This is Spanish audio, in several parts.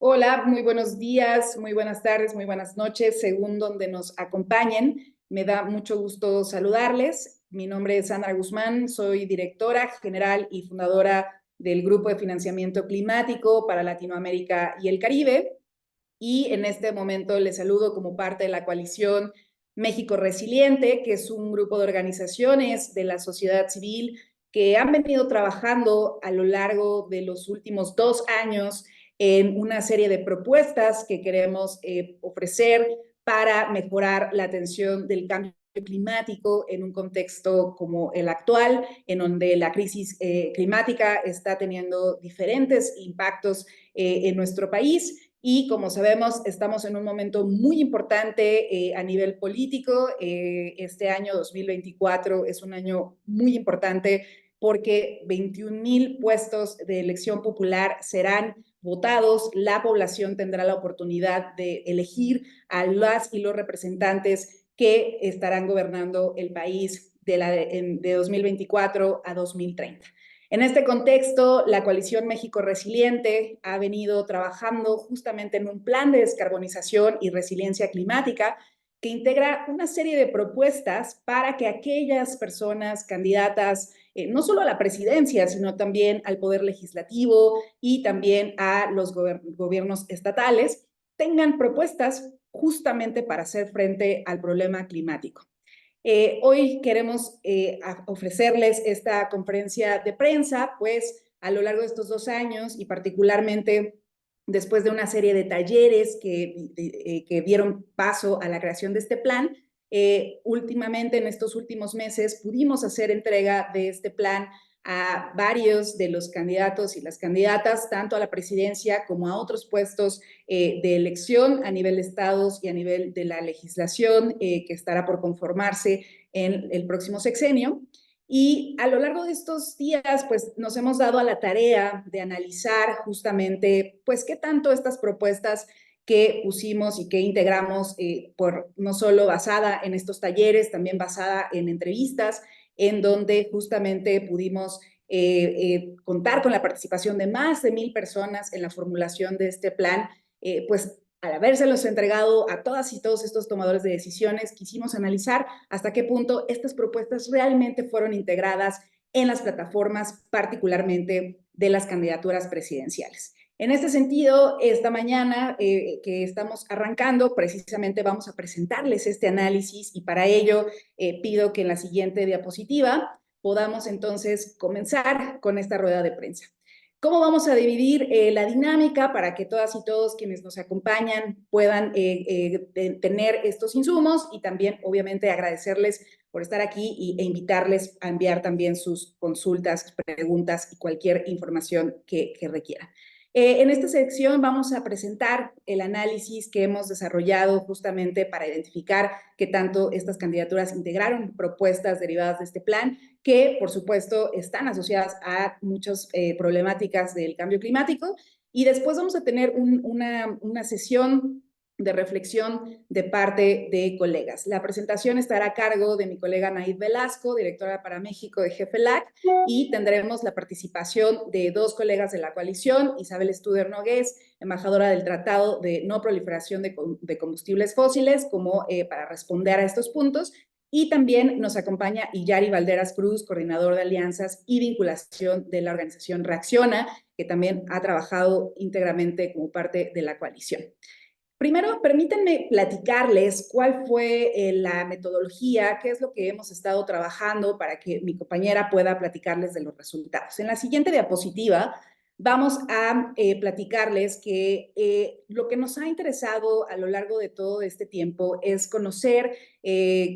Hola, muy buenos días, muy buenas tardes, muy buenas noches, según donde nos acompañen. Me da mucho gusto saludarles. Mi nombre es Sandra Guzmán, soy directora general y fundadora del Grupo de Financiamiento Climático para Latinoamérica y el Caribe. Y en este momento les saludo como parte de la coalición México Resiliente, que es un grupo de organizaciones de la sociedad civil que han venido trabajando a lo largo de los últimos 2 años en una serie de propuestas que queremos ofrecer para mejorar la atención del cambio climático en un contexto como el actual, en donde la crisis climática está teniendo diferentes impactos en nuestro país. Y como sabemos, estamos en un momento muy importante a nivel político. Este año 2024 es un año muy importante porque 21,000 puestos de elección popular serán votados. La población tendrá la oportunidad de elegir a las y los representantes que estarán gobernando el país de 2024 a 2030. En este contexto, la coalición México Resiliente ha venido trabajando justamente en un plan de descarbonización y resiliencia climática que integra una serie de propuestas para que aquellas personas candidatas, no solo a la presidencia, sino también al poder legislativo y también a los gobiernos estatales, tengan propuestas justamente para hacer frente al problema climático. Hoy queremos ofrecerles esta conferencia de prensa, pues a lo largo de estos 2 años y particularmente después de una serie de talleres que dieron paso a la creación de este plan, últimamente en estos últimos meses pudimos hacer entrega de este plan a varios de los candidatos y las candidatas, tanto a la presidencia como a otros puestos de elección a nivel de estados y a nivel de la legislación que estará por conformarse en el próximo sexenio. Y a lo largo de estos días, pues nos hemos dado a la tarea de analizar justamente, pues, qué tanto estas propuestas que pusimos y que integramos, no solo basada en estos talleres, también basada en entrevistas, en donde justamente pudimos contar con la participación de más de 1,000 personas en la formulación de este plan, pues al habérselos entregado a todas y todos estos tomadores de decisiones, quisimos analizar hasta qué punto estas propuestas realmente fueron integradas en las plataformas, particularmente de las candidaturas presidenciales. En este sentido, esta mañana que estamos arrancando, precisamente vamos a presentarles este análisis y para ello pido que en la siguiente diapositiva podamos entonces comenzar con esta rueda de prensa. ¿Cómo vamos a dividir la dinámica para que todas y todos quienes nos acompañan puedan tener estos insumos y también, obviamente, agradecerles por estar aquí e invitarles a enviar también sus consultas, preguntas y cualquier información que requieran? En esta sección vamos a presentar el análisis que hemos desarrollado justamente para identificar qué tanto estas candidaturas integraron propuestas derivadas de este plan, que por supuesto están asociadas a muchas problemáticas del cambio climático. Y después vamos a tener una sesión de reflexión de parte de colegas. La presentación estará a cargo de mi colega Naid Velasco, directora para México de GFLAC, y tendremos la participación de dos colegas de la coalición, Isabel Studer Nogués, embajadora del Tratado de No Proliferación de Combustibles Fósiles, como para responder a estos puntos, y también nos acompaña Iyari Valderas Cruz, coordinador de alianzas y vinculación de la organización Reacciona, que también ha trabajado íntegramente como parte de la coalición. Primero, permítanme platicarles cuál fue la metodología, qué es lo que hemos estado trabajando para que mi compañera pueda platicarles de los resultados. En la siguiente diapositiva vamos a platicarles que lo que nos ha interesado a lo largo de todo este tiempo es conocer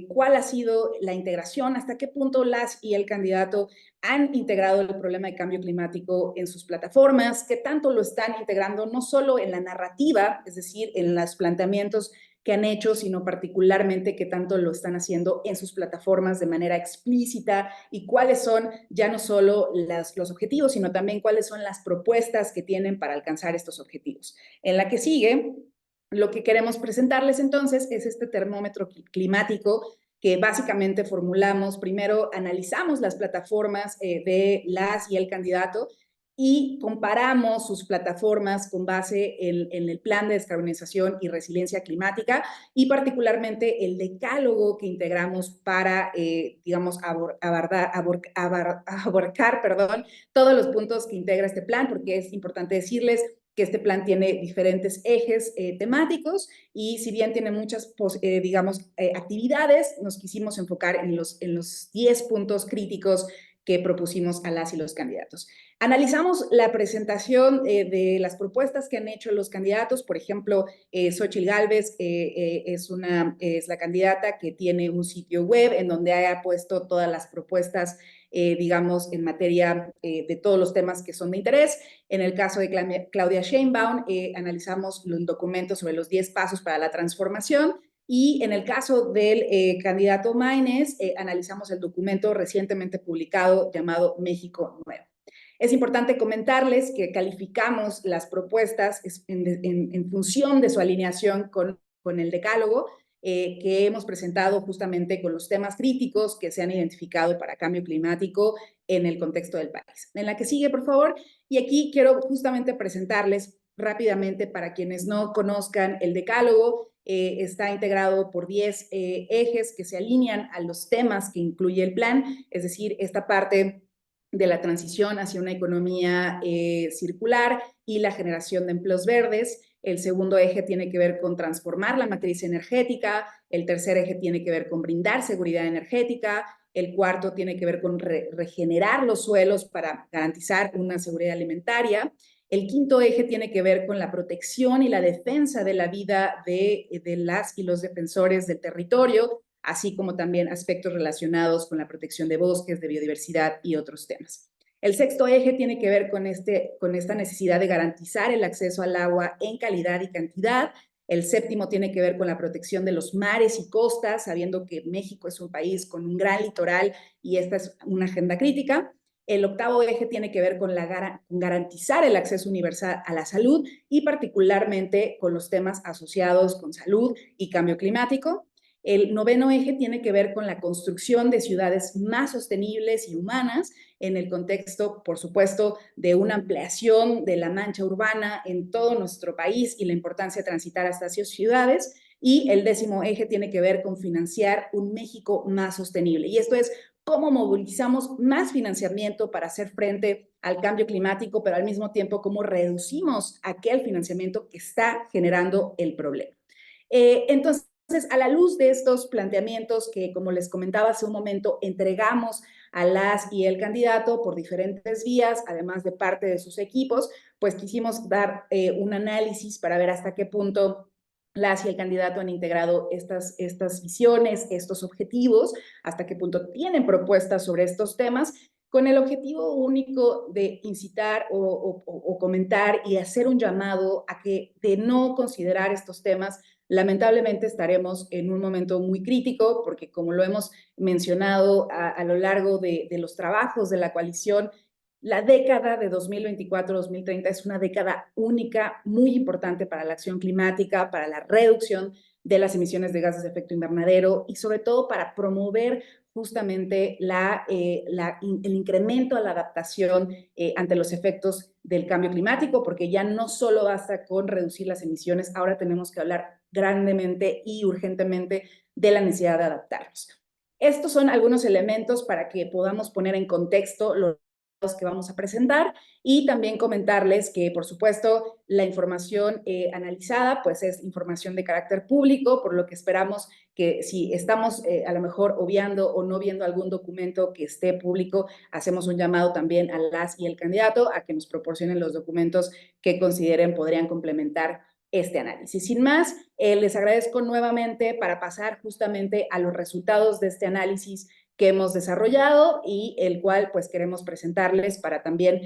cuál ha sido la integración, hasta qué punto las y el candidato han integrado el problema de cambio climático en sus plataformas, qué tanto lo están integrando no solo en la narrativa, es decir, en los planteamientos que han hecho, sino particularmente qué tanto lo están haciendo en sus plataformas de manera explícita y cuáles son ya no solo los objetivos, sino también cuáles son las propuestas que tienen para alcanzar estos objetivos. En la que sigue, lo que queremos presentarles entonces es este termómetro climático que básicamente formulamos. Primero analizamos las plataformas de las y el candidato y comparamos sus plataformas con base en el plan de descarbonización y resiliencia climática y particularmente el decálogo que integramos para, digamos, abarcar, perdón, todos los puntos que integra este plan, porque es importante decirles que este plan tiene diferentes ejes temáticos y si bien tiene muchas, digamos, actividades, nos quisimos enfocar en los 10 puntos críticos que propusimos a las y los candidatos. Analizamos la presentación de las propuestas que han hecho los candidatos. Por ejemplo, Xóchitl Gálvez es la candidata que tiene un sitio web en donde haya puesto todas las propuestas, digamos, en materia de todos los temas que son de interés. En el caso de Claudia Sheinbaum, analizamos un documento sobre los 10 pasos para la transformación. Y en el caso del candidato Maínez, analizamos el documento recientemente publicado llamado México Nuevo. Es importante comentarles que calificamos las propuestas en función de su alineación con el decálogo que hemos presentado justamente con los temas críticos que se han identificado para cambio climático en el contexto del país. En la que sigue, por favor. Y aquí quiero justamente presentarles rápidamente para quienes no conozcan el decálogo. Está integrado por 10 ejes que se alinean a los temas que incluye el plan, es decir, esta parte de la transición hacia una economía circular y la generación de empleos verdes. El segundo eje tiene que ver con transformar la matriz energética. El tercer eje tiene que ver con brindar seguridad energética. El cuarto tiene que ver con regenerar los suelos para garantizar una seguridad alimentaria. El quinto eje tiene que ver con la protección y la defensa de la vida de las y los defensores del territorio, así como también aspectos relacionados con la protección de bosques, de biodiversidad y otros temas. El sexto eje tiene que ver con esta necesidad de garantizar el acceso al agua en calidad y cantidad. El séptimo tiene que ver con la protección de los mares y costas, sabiendo que México es un país con un gran litoral y esta es una agenda crítica. El octavo eje tiene que ver con garantizar el acceso universal a la salud y particularmente con los temas asociados con salud y cambio climático. El noveno eje tiene que ver con la construcción de ciudades más sostenibles y humanas en el contexto, por supuesto, de una ampliación de la mancha urbana en todo nuestro país y la importancia de transitar hasta esas ciudades. Y el décimo eje tiene que ver con financiar un México más sostenible. Y esto es cómo movilizamos más financiamiento para hacer frente al cambio climático, pero al mismo tiempo cómo reducimos aquel financiamiento que está generando el problema. Entonces, a la luz de estos planteamientos que, como les comentaba hace un momento, entregamos a las y el candidato por diferentes vías, además de parte de sus equipos, pues quisimos dar un análisis para ver hasta qué punto las y el candidato han integrado estas visiones, estos objetivos, hasta qué punto tienen propuestas sobre estos temas, con el objetivo único de incitar o comentar y hacer un llamado a que de no considerar estos temas, lamentablemente estaremos en un momento muy crítico, porque como lo hemos mencionado a lo largo de los trabajos de la coalición, la década de 2024-2030 es una década única, muy importante para la acción climática, para la reducción de las emisiones de gases de efecto invernadero y sobre todo para promover justamente el incremento a la adaptación ante los efectos del cambio climático, porque ya no solo basta con reducir las emisiones, ahora tenemos que hablar grandemente y urgentemente de la necesidad de adaptarnos. Estos son algunos elementos para que podamos poner en contexto los que vamos a presentar y también comentarles que, por supuesto, la información analizada pues es información de carácter público, por lo que esperamos que si estamos a lo mejor obviando o no viendo algún documento que esté público, hacemos un llamado también a las y el candidato a que nos proporcionen los documentos que consideren podrían complementar este análisis. Sin más, les agradezco nuevamente para pasar justamente a los resultados de este análisis que hemos desarrollado y el cual pues queremos presentarles para también,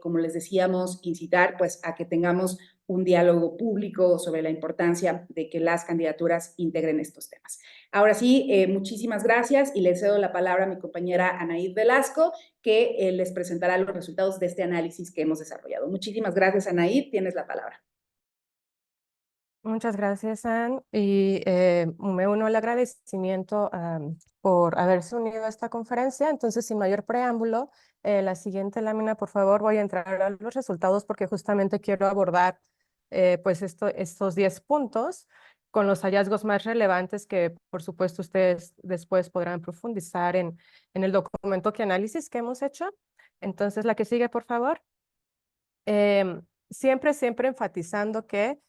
como les decíamos, incitar pues a que tengamos un diálogo público sobre la importancia de que las candidaturas integren estos temas. Ahora sí, muchísimas gracias y le cedo la palabra a mi compañera Anaid Velasco, que les presentará los resultados de este análisis que hemos desarrollado. Muchísimas gracias, Anaid, tienes la palabra. Muchas gracias, Ann, y me uno al agradecimiento por haberse unido a esta conferencia. Entonces, sin mayor preámbulo, la siguiente lámina, por favor, voy a entrar a los resultados porque justamente quiero abordar pues estos 10 puntos con los hallazgos más relevantes que, por supuesto, ustedes después podrán profundizar en el documento que análisis que hemos hecho. Entonces, la que sigue, por favor. Siempre enfatizando que,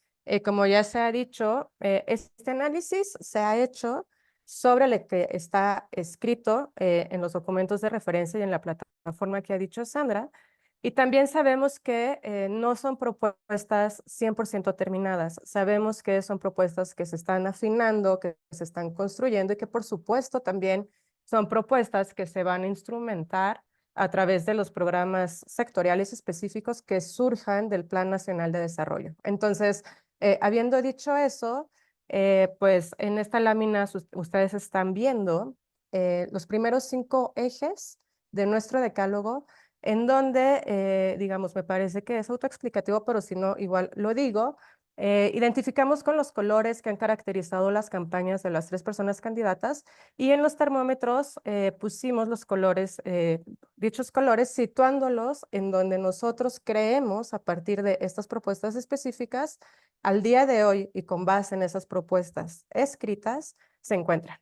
como ya se ha dicho, este análisis se ha hecho sobre lo que está escrito en los documentos de referencia y en la plataforma que ha dicho Sandra. Y también sabemos que no son propuestas 100% terminadas. Sabemos que son propuestas que se están afinando, que se están construyendo y que por supuesto también son propuestas que se van a instrumentar a través de los programas sectoriales específicos que surjan del Plan Nacional de Desarrollo. Entonces, habiendo dicho eso, pues en esta lámina ustedes están viendo los primeros 5 ejes de nuestro decálogo, en donde, digamos, me parece que es autoexplicativo, pero si no, igual lo digo, identificamos con los colores que han caracterizado las campañas de las 3 personas candidatas y en los termómetros pusimos los colores, dichos colores, situándolos en donde nosotros creemos a partir de estas propuestas específicas, al día de hoy y con base en esas propuestas escritas, se encuentran.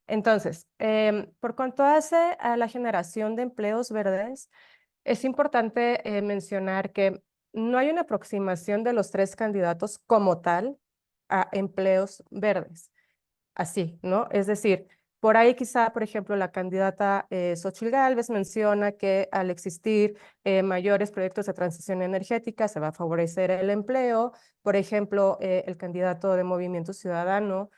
Entonces, por cuanto hace a la generación de empleos verdes, es importante mencionar que no hay una aproximación de los 3 candidatos como tal a empleos verdes. Así, ¿no? Es decir, por ahí quizá, por ejemplo, la candidata Xóchitl Gálvez menciona que al existir mayores proyectos de transición energética se va a favorecer el empleo. Por ejemplo, el candidato de Movimiento Ciudadano,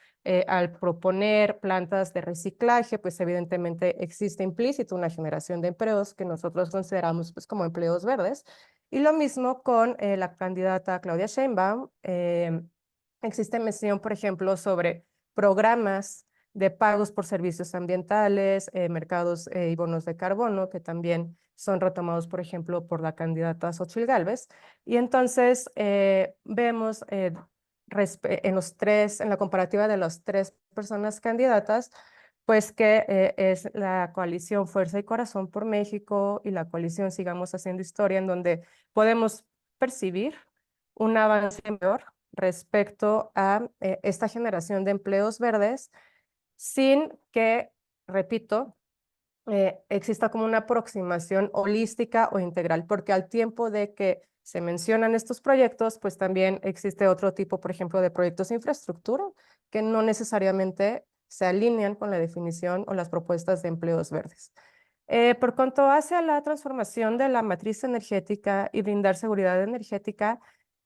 al proponer plantas de reciclaje, pues evidentemente existe implícito una generación de empleos que nosotros consideramos pues como empleos verdes. Y lo mismo con la candidata Claudia Sheinbaum. Existe mención, por ejemplo, sobre programas de pagos por servicios ambientales, mercados y bonos de carbono, que también son retomados, por ejemplo, por la candidata Xóchitl Gálvez. Y entonces vemos en la comparativa de las 3 personas candidatas, pues que es la coalición Fuerza y Corazón por México y la coalición Sigamos Haciendo Historia, en donde podemos percibir un avance mayor respecto a esta generación de empleos verdes sin que, repito, exista como una aproximación holística o integral, porque al tiempo de que se mencionan estos proyectos, pues también existe otro tipo, por ejemplo, de proyectos de infraestructura que no necesariamente se alinean con la definición o las propuestas de empleos verdes. Por cuanto hace a la transformación de la matriz energética y brindar seguridad energética,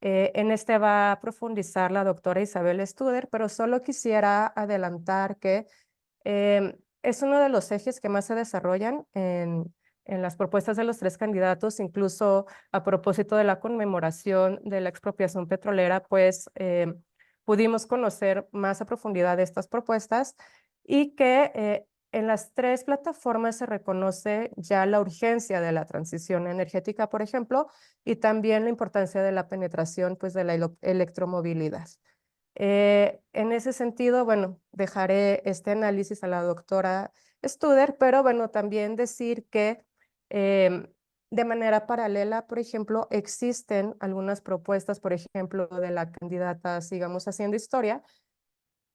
en este va a profundizar la doctora Isabel Studer, pero solo quisiera adelantar que es uno de los ejes que más se desarrollan en las propuestas de los 3 candidatos, incluso a propósito de la conmemoración de la expropiación petrolera, pues pudimos conocer más a profundidad de estas propuestas y que en las 3 plataformas se reconoce ya la urgencia de la transición energética, por ejemplo, y también la importancia de la penetración pues, de la electromovilidad. En ese sentido, bueno, dejaré este análisis a la doctora Studer, pero bueno, también decir que de manera paralela, por ejemplo, existen algunas propuestas, por ejemplo, de la candidata Sigamos Haciendo Historia,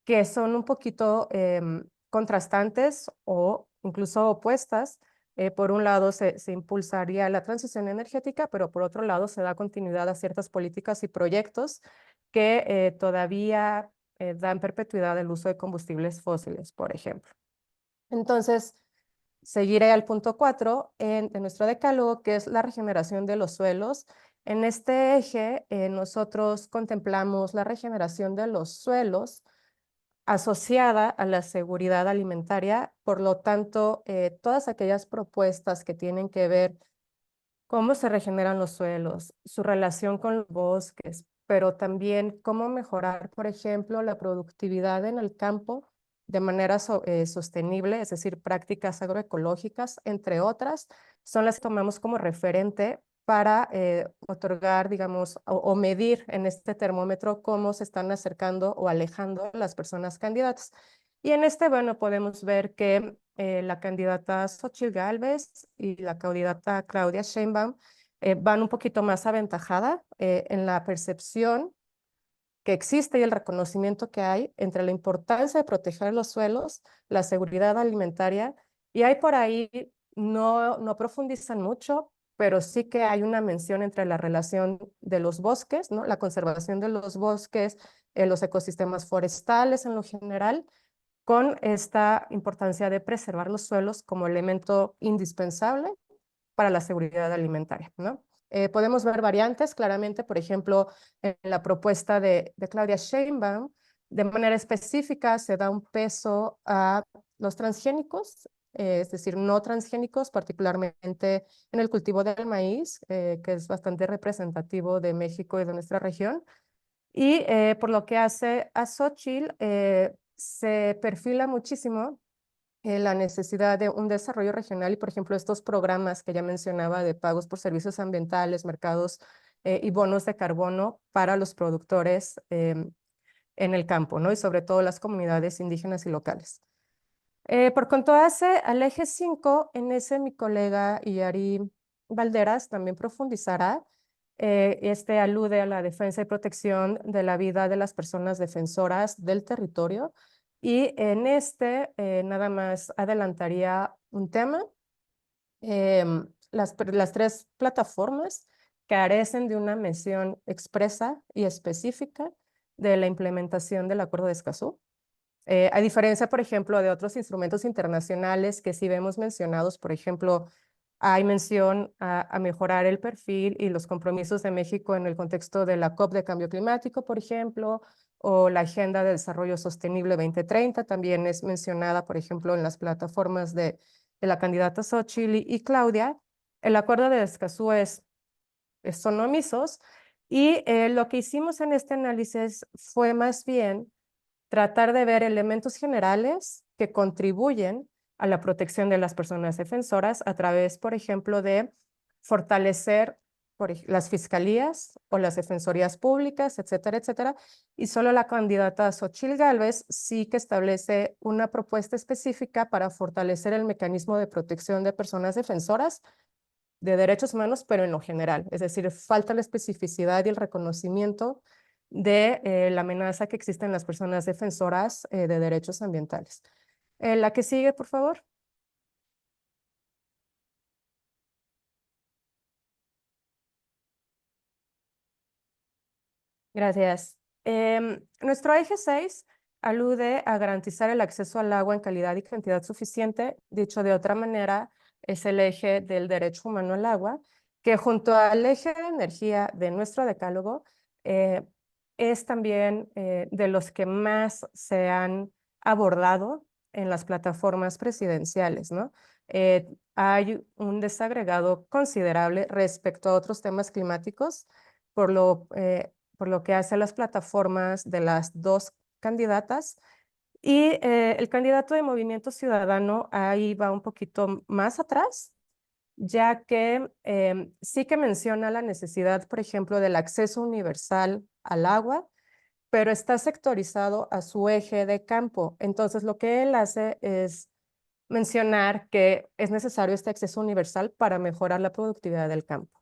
que son un poquito contrastantes o incluso opuestas. Por un lado, se impulsaría la transición energética, pero por otro lado, se da continuidad a ciertas políticas y proyectos que todavía dan perpetuidad al uso de combustibles fósiles, por ejemplo. Entonces, seguiré al punto 4 de nuestro decálogo, que es la regeneración de los suelos. En este eje, nosotros contemplamos la regeneración de los suelos asociada a la seguridad alimentaria. Por lo tanto, todas aquellas propuestas que tienen que ver cómo se regeneran los suelos, su relación con los bosques, pero también cómo mejorar, por ejemplo, la productividad en el campo de manera sostenible, es decir, prácticas agroecológicas, entre otras, son las que tomamos como referente para otorgar, digamos, o medir en este termómetro cómo se están acercando o alejando las personas candidatas. Y en bueno, podemos ver que la candidata Xóchitl Gálvez y la candidata Claudia Sheinbaum van un poquito más aventajada en la percepción que existe y el reconocimiento que hay entre la importancia de proteger los suelos, la seguridad alimentaria, y hay por ahí, no profundizan mucho, pero sí que hay una mención entre la relación de los bosques, ¿no? La conservación de los bosques, los ecosistemas forestales en lo general, con esta importancia de preservar los suelos como elemento indispensable para la seguridad alimentaria, ¿no? Podemos ver variantes, claramente, por ejemplo, en la propuesta de Claudia Sheinbaum, de manera específica se da un peso a los transgénicos, es decir, no transgénicos, particularmente en el cultivo del maíz, que es bastante representativo de México y de nuestra región. Y por lo que hace a Xóchitl, se perfila muchísimo la necesidad de un desarrollo regional y, por ejemplo, estos programas que ya mencionaba de pagos por servicios ambientales, mercados y bonos de carbono para los productores en el campo, ¿no? Y sobre todo las comunidades indígenas y locales. Por cuanto hace al eje 5, en ese mi colega Yari Valderas también profundizará. Alude a la defensa y protección de la vida de las personas defensoras del territorio. Y en nada más adelantaría un tema. Las tres plataformas carecen de una mención expresa y específica de la implementación del Acuerdo de Escazú. A diferencia, por ejemplo, de otros instrumentos internacionales que sí vemos mencionados, por ejemplo, hay mención a mejorar el perfil y los compromisos de México en el contexto de la COP de Cambio Climático, por ejemplo, o la Agenda de Desarrollo Sostenible 2030, también es mencionada, por ejemplo, en las plataformas de la candidata Xóchitl y Claudia. El Acuerdo de Escazú son omisos y lo que hicimos en este análisis fue más bien tratar de ver elementos generales que contribuyen a la protección de las personas defensoras a través, por ejemplo, de fortalecer las fiscalías o las defensorías públicas, etcétera, etcétera. Y solo la candidata Xóchitl Gálvez sí que establece una propuesta específica para fortalecer el mecanismo de protección de personas defensoras de derechos humanos, pero en lo general. Es decir, falta la especificidad y el reconocimiento de la amenaza que existe en las personas defensoras de derechos ambientales. La que sigue, por favor. Gracias. Nuestro eje 6 alude a garantizar el acceso al agua en calidad y cantidad suficiente. Dicho de otra manera, es el eje del derecho humano al agua, que junto al eje de energía de nuestro decálogo, es también de los que más se han abordado en las plataformas presidenciales, ¿no? Hay un desagregado considerable respecto a otros temas climáticos, por lo que hace a las plataformas de las dos candidatas. Y el candidato de Movimiento Ciudadano ahí va un poquito más atrás, ya que sí que menciona la necesidad, por ejemplo, del acceso universal al agua, pero está sectorizado a su eje de campo. Entonces, lo que él hace es mencionar que es necesario este acceso universal para mejorar la productividad del campo,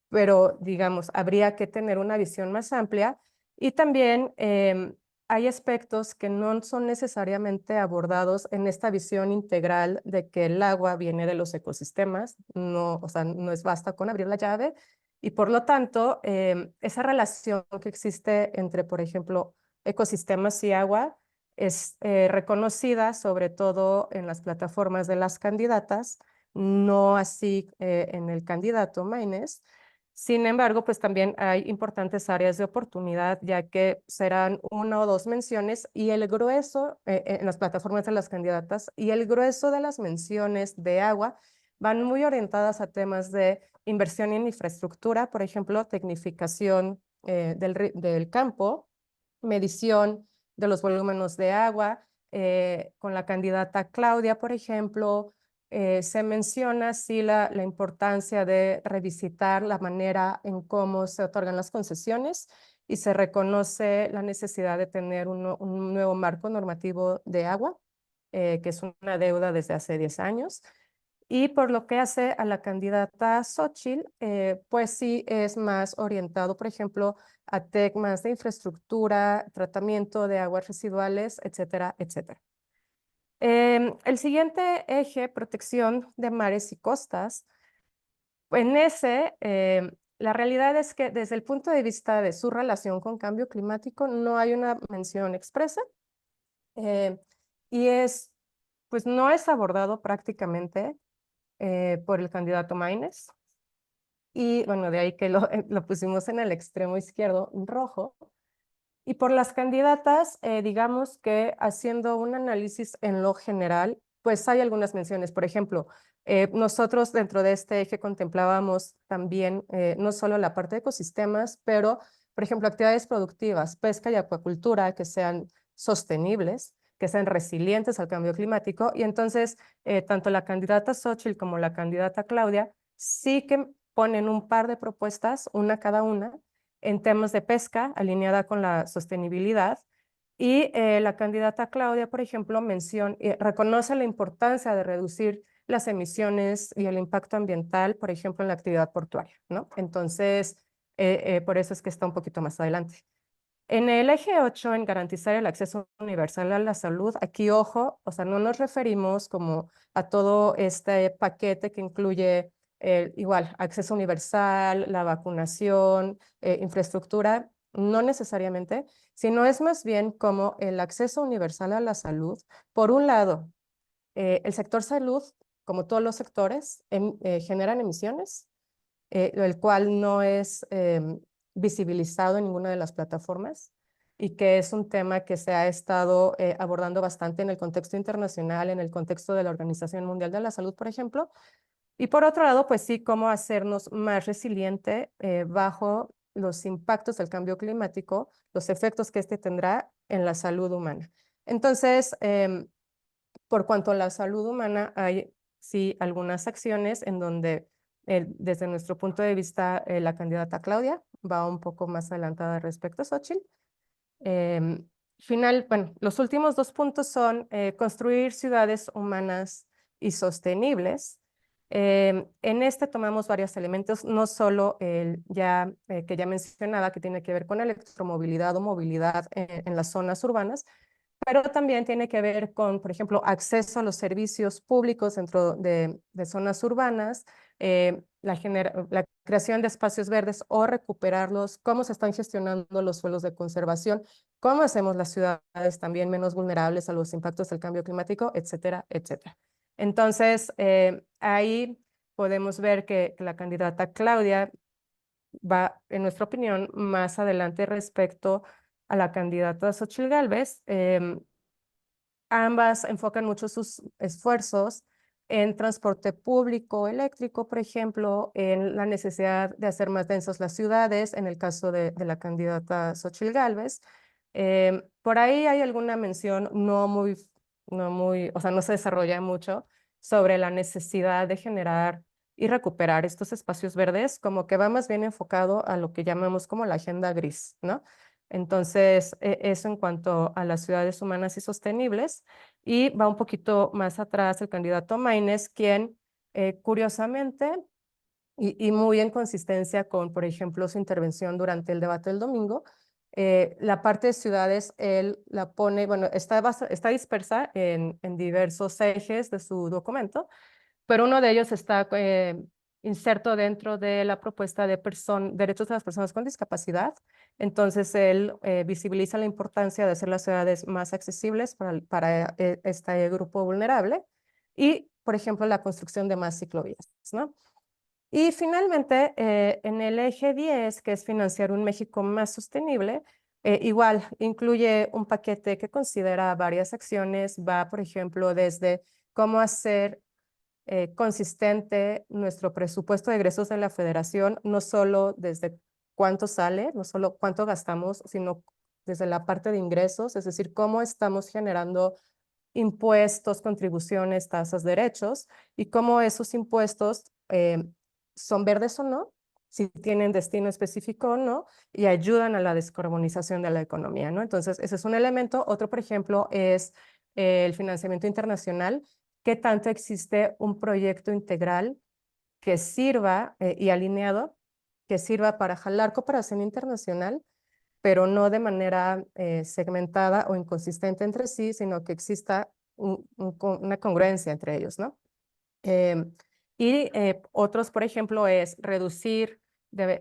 pero digamos, habría que tener una visión más amplia y también hay aspectos que no son necesariamente abordados en esta visión integral de que el agua viene de los ecosistemas, no, o sea, no es basta con abrir la llave y por lo tanto esa relación que existe entre, por ejemplo, ecosistemas y agua es reconocida sobre todo en las plataformas de las candidatas, no así en el candidato Maynés. Sin embargo, pues también hay importantes áreas de oportunidad, ya que serán una o dos menciones y el grueso en las plataformas de las candidatas y el grueso de las menciones de agua van muy orientadas a temas de inversión en infraestructura, por ejemplo, tecnificación del campo, medición de los volúmenes de agua. Con la candidata Claudia, por ejemplo, se menciona sí la importancia de revisitar la manera en cómo se otorgan las concesiones y se reconoce la necesidad de tener un nuevo marco normativo de agua, que es una deuda desde hace 10 años. Y por lo que hace a la candidata Xóchitl, pues sí es más orientado, por ejemplo, a temas de infraestructura, tratamiento de aguas residuales, etcétera, etcétera. El siguiente eje, protección de mares y costas, en ese, la realidad es que desde el punto de vista de su relación con cambio climático no hay una mención expresa y pues no es abordado prácticamente por el candidato Maínez. Y bueno, de ahí que lo pusimos en el extremo izquierdo, rojo. Y por las candidatas, digamos que haciendo un análisis en lo general, pues hay algunas menciones. Por ejemplo, nosotros dentro de este eje contemplábamos también no solo la parte de ecosistemas, pero, por ejemplo, actividades productivas, pesca y acuacultura que sean sostenibles, que sean resilientes al cambio climático. Y entonces, tanto la candidata Xóchitl como la candidata Claudia sí que ponen un par de propuestas, una cada una, en temas de pesca, alineada con la sostenibilidad. Y la candidata Claudia, por ejemplo, reconoce la importancia de reducir las emisiones y el impacto ambiental, por ejemplo, en la actividad portuaria, ¿no? Entonces, por eso es que está un poquito más adelante. En el eje 8, en garantizar el acceso universal a la salud, aquí, ojo, o sea, no nos referimos como a todo este paquete que incluye igual acceso universal, la vacunación, infraestructura, no necesariamente, sino es más bien como el acceso universal a la salud. Por un lado, el sector salud, como todos los sectores, generan emisiones, el cual no es visibilizado en ninguna de las plataformas y que es un tema que se ha estado abordando bastante en el contexto internacional, en el contexto de la Organización Mundial de la Salud, por ejemplo. Y por otro lado, pues sí, cómo hacernos más resiliente bajo los impactos del cambio climático, los efectos que este tendrá en la salud humana. Entonces, por cuanto a la salud humana, hay sí algunas acciones en donde desde nuestro punto de vista la candidata Claudia va un poco más adelantada respecto a Xóchitl. Bueno, los últimos dos puntos son construir ciudades humanas y sostenibles. En este tomamos varios elementos, no solo el que ya mencionaba, que tiene que ver con electromovilidad o movilidad en las zonas urbanas, pero también tiene que ver con, por ejemplo, acceso a los servicios públicos dentro de zonas urbanas, la creación de espacios verdes o recuperarlos, cómo se están gestionando los suelos de conservación, cómo hacemos las ciudades también menos vulnerables a los impactos del cambio climático, etcétera, etcétera. Entonces, ahí podemos ver que la candidata Claudia va, en nuestra opinión, más adelante respecto a la candidata Xóchitl Gálvez. Ambas enfocan mucho sus esfuerzos en transporte público eléctrico, por ejemplo, en la necesidad de hacer más densas las ciudades, en el caso de la candidata Xóchitl Gálvez. Por ahí hay alguna mención o sea, no se desarrolla mucho sobre la necesidad de generar y recuperar estos espacios verdes, como que va más bien enfocado a lo que llamamos como la agenda gris, ¿no? Entonces, eso en cuanto a las ciudades humanas y sostenibles. Y va un poquito más atrás el candidato Maínez, quien curiosamente y muy en consistencia con, por ejemplo, su intervención durante el debate del domingo, la parte de ciudades, él la pone, bueno, está dispersa en diversos ejes de su documento, pero uno de ellos está inserto dentro de la propuesta de derechos de las personas con discapacidad. Entonces, él visibiliza la importancia de hacer las ciudades más accesibles para este grupo vulnerable y, por ejemplo, la construcción de más ciclovías, ¿no? Y finalmente, en el eje 10, que es financiar un México más sostenible, igual incluye un paquete que considera varias acciones. Va, por ejemplo, desde cómo hacer consistente nuestro presupuesto de egresos de la federación, no solo desde cuánto sale, no solo cuánto gastamos, sino desde la parte de ingresos, es decir, cómo estamos generando impuestos, contribuciones, tasas, derechos, y cómo esos impuestos son verdes o no, si tienen destino específico o no, y ayudan a la descarbonización de la economía, ¿no? Entonces, ese es un elemento. Otro, por ejemplo, es el financiamiento internacional. ¿Qué tanto existe un proyecto integral que sirva y alineado, que sirva para jalar cooperación internacional, pero no de manera segmentada o inconsistente entre sí, sino que exista una congruencia entre ellos, ¿no? Otros, por ejemplo, es reducir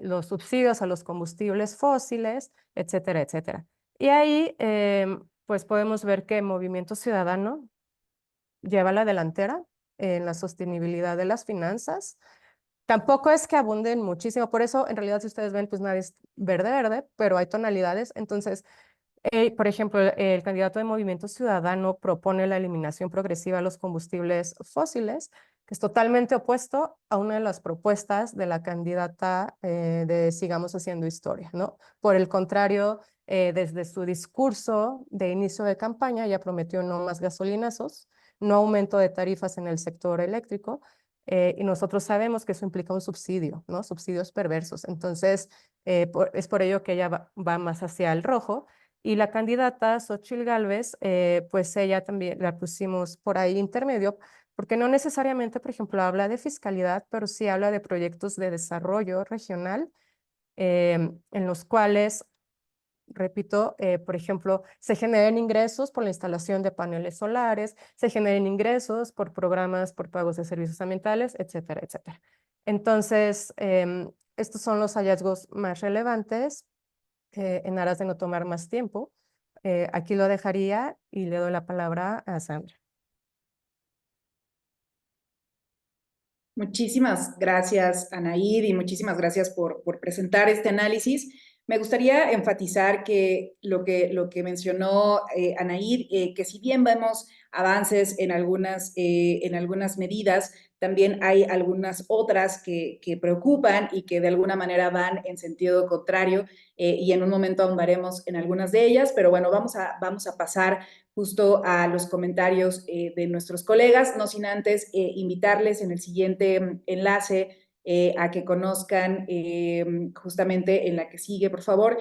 los subsidios a los combustibles fósiles, etcétera, etcétera. Y ahí, pues podemos ver que Movimiento Ciudadano lleva la delantera en la sostenibilidad de las finanzas. Tampoco es que abunden muchísimo, por eso en realidad si ustedes ven, pues nadie es verde, verde, pero hay tonalidades. Entonces, por ejemplo, el candidato de Movimiento Ciudadano propone la eliminación progresiva de los combustibles fósiles, que es totalmente opuesto a una de las propuestas de la candidata de Sigamos Haciendo Historia, ¿no? Por el contrario, desde su discurso de inicio de campaña ya prometió no más gasolinazos, no aumento de tarifas en el sector eléctrico, y nosotros sabemos que eso implica un subsidio, ¿no? Subsidios perversos. Entonces, es por ello que ella va más hacia el rojo. Y la candidata Xóchitl Gálvez, pues ella también la pusimos por ahí intermedio, porque no necesariamente, por ejemplo, habla de fiscalidad, pero sí habla de proyectos de desarrollo regional, en los cuales, repito, por ejemplo, se generen ingresos por la instalación de paneles solares, se generen ingresos por programas, por pagos de servicios ambientales, etcétera, etcétera. Entonces, estos son los hallazgos más relevantes en aras de no tomar más tiempo. Aquí lo dejaría y le doy la palabra a Sandra. Muchísimas gracias, Anaíd, y muchísimas gracias por presentar este análisis. Me gustaría enfatizar que lo que mencionó Anaíd, que si bien vemos avances en algunas medidas, también hay algunas otras que preocupan y que de alguna manera van en sentido contrario, y en un momento ahondaremos en algunas de ellas, pero bueno, vamos a pasar justo a los comentarios de nuestros colegas, no sin antes invitarles en el siguiente enlace a que conozcan justamente en la que sigue, por favor.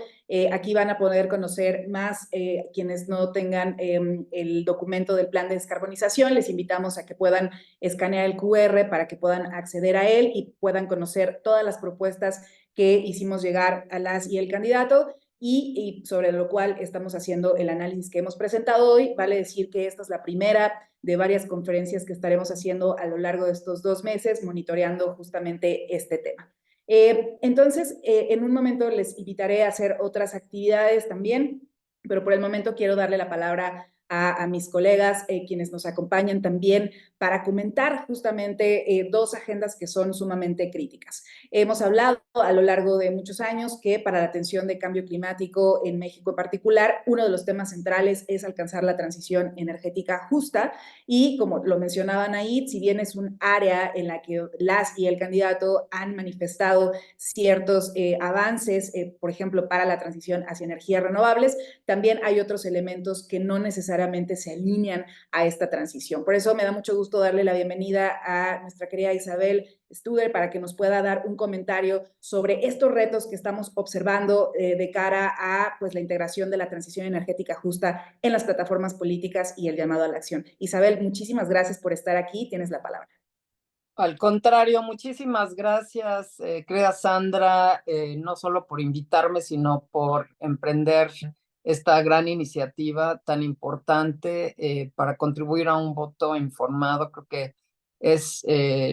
Aquí van a poder conocer más quienes no tengan el documento del plan de descarbonización. Les invitamos a que puedan escanear el QR para que puedan acceder a él y puedan conocer todas las propuestas que hicimos llegar a las y el candidato. Y sobre lo cual estamos haciendo el análisis que hemos presentado hoy. Vale decir que esta es la primera de varias conferencias que estaremos haciendo a lo largo de estos 2 meses, monitoreando justamente este tema. Entonces, en un momento les invitaré a hacer otras actividades también, pero por el momento quiero darle la palabra a mis colegas, quienes nos acompañan también, para comentar justamente 2 agendas que son sumamente críticas. Hemos hablado a lo largo de muchos años que para la atención de cambio climático en México en particular, uno de los temas centrales es alcanzar la transición energética justa, y como lo mencionaban ahí, si bien es un área en la que las y el candidato han manifestado ciertos avances, por ejemplo, para la transición hacia energías renovables, también hay otros elementos que no necesariamente se alinean a esta transición. Por eso me da mucho gusto darle la bienvenida a nuestra querida Isabel Studer para que nos pueda dar un comentario sobre estos retos que estamos observando de cara a pues, la integración de la transición energética justa en las plataformas políticas y el llamado a la acción. Isabel, muchísimas gracias por estar aquí. Tienes la palabra. Al contrario, muchísimas gracias, querida Sandra, no solo por invitarme, sino por emprender esta gran iniciativa tan importante para contribuir a un voto informado. Creo que es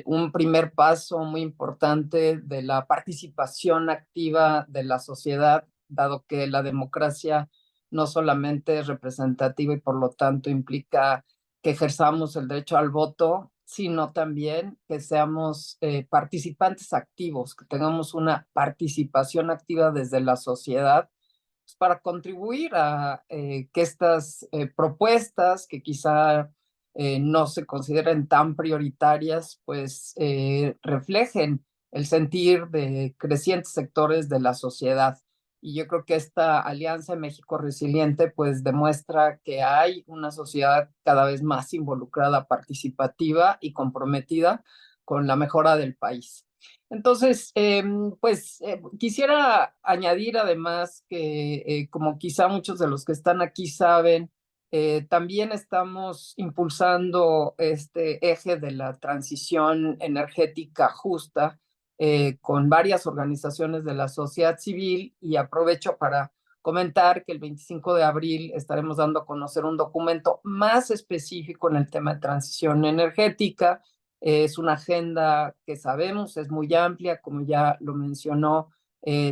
un primer paso muy importante de la participación activa de la sociedad, dado que la democracia no solamente es representativa y por lo tanto implica que ejerzamos el derecho al voto, sino también que seamos participantes activos, que tengamos una participación activa desde la sociedad, pues, para contribuir a que estas propuestas que quizá no se consideren tan prioritarias, pues reflejen el sentir de crecientes sectores de la sociedad. Y yo creo que esta Alianza México Resiliente pues demuestra que hay una sociedad cada vez más involucrada, participativa y comprometida con la mejora del país. Entonces, quisiera añadir además que, como quizá muchos de los que están aquí saben, también estamos impulsando este eje de la transición energética justa con varias organizaciones de la sociedad civil, y aprovecho para comentar que el 25 de abril estaremos dando a conocer un documento más específico en el tema de transición energética. Es una agenda que sabemos es muy amplia, como ya lo mencionó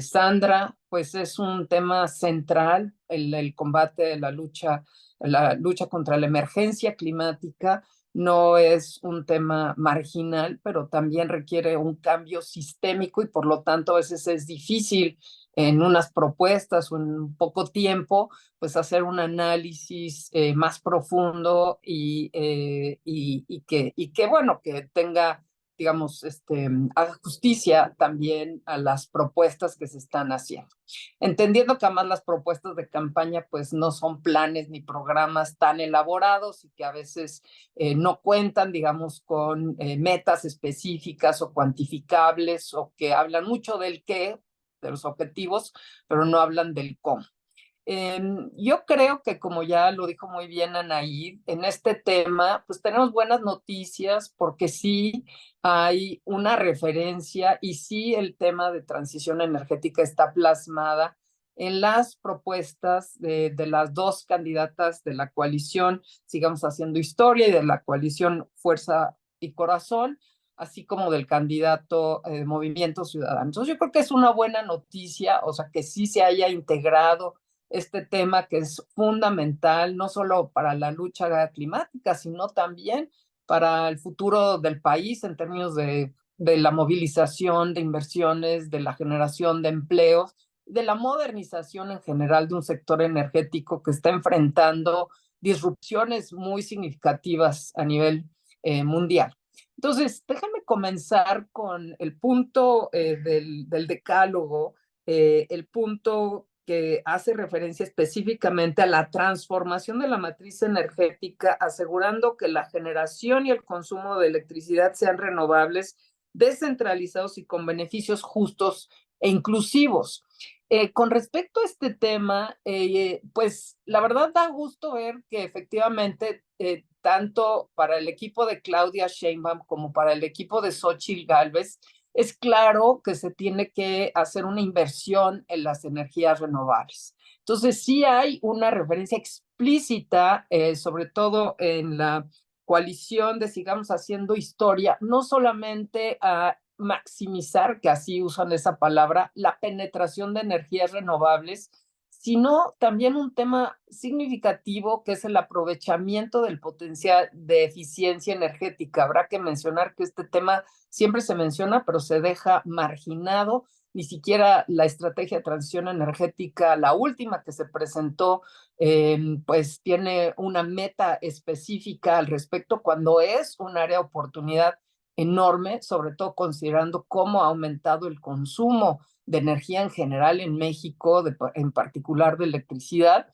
Sandra, pues es un tema central, el combate, la lucha contra la emergencia climática. No es un tema marginal, pero también requiere un cambio sistémico y por lo tanto a veces es difícil en unas propuestas o en poco tiempo, pues hacer un análisis más profundo y que, bueno, que tenga, digamos, haga justicia también a las propuestas que se están haciendo. Entendiendo que además las propuestas de campaña pues no son planes ni programas tan elaborados y que a veces no cuentan, digamos, con metas específicas o cuantificables, o que hablan mucho del qué, de los objetivos, pero no hablan del cómo. Yo creo que, como ya lo dijo muy bien Anaí, en este tema, pues tenemos buenas noticias porque sí hay una referencia y sí el tema de transición energética está plasmada en las propuestas de las dos candidatas de la coalición Sigamos Haciendo Historia y de la coalición Fuerza y Corazón, así como del candidato Movimiento Ciudadano. Entonces yo creo que es una buena noticia, o sea, que sí se haya integrado este tema que es fundamental, no solo para la lucha climática, sino también para el futuro del país en términos de la movilización de inversiones, de la generación de empleos, de la modernización en general de un sector energético que está enfrentando disrupciones muy significativas a nivel mundial. Entonces, déjame comenzar con el punto del decálogo, el punto que hace referencia específicamente a la transformación de la matriz energética, asegurando que la generación y el consumo de electricidad sean renovables, descentralizados y con beneficios justos e inclusivos. Con respecto a este tema, pues la verdad da gusto ver que efectivamente tanto para el equipo de Claudia Sheinbaum como para el equipo de Xóchitl Gálvez, es claro que se tiene que hacer una inversión en las energías renovables. Entonces, sí hay una referencia explícita, sobre todo en la coalición de Sigamos Haciendo Historia, no solamente a maximizar, que así usan esa palabra, la penetración de energías renovables, sino también un tema significativo que es el aprovechamiento del potencial de eficiencia energética. Habrá que mencionar que este tema siempre se menciona, pero se deja marginado. Ni siquiera la estrategia de transición energética, la última que se presentó, pues tiene una meta específica al respecto, cuando es un área de oportunidad enorme, sobre todo considerando cómo ha aumentado el consumo de energía en general en México, en particular de electricidad.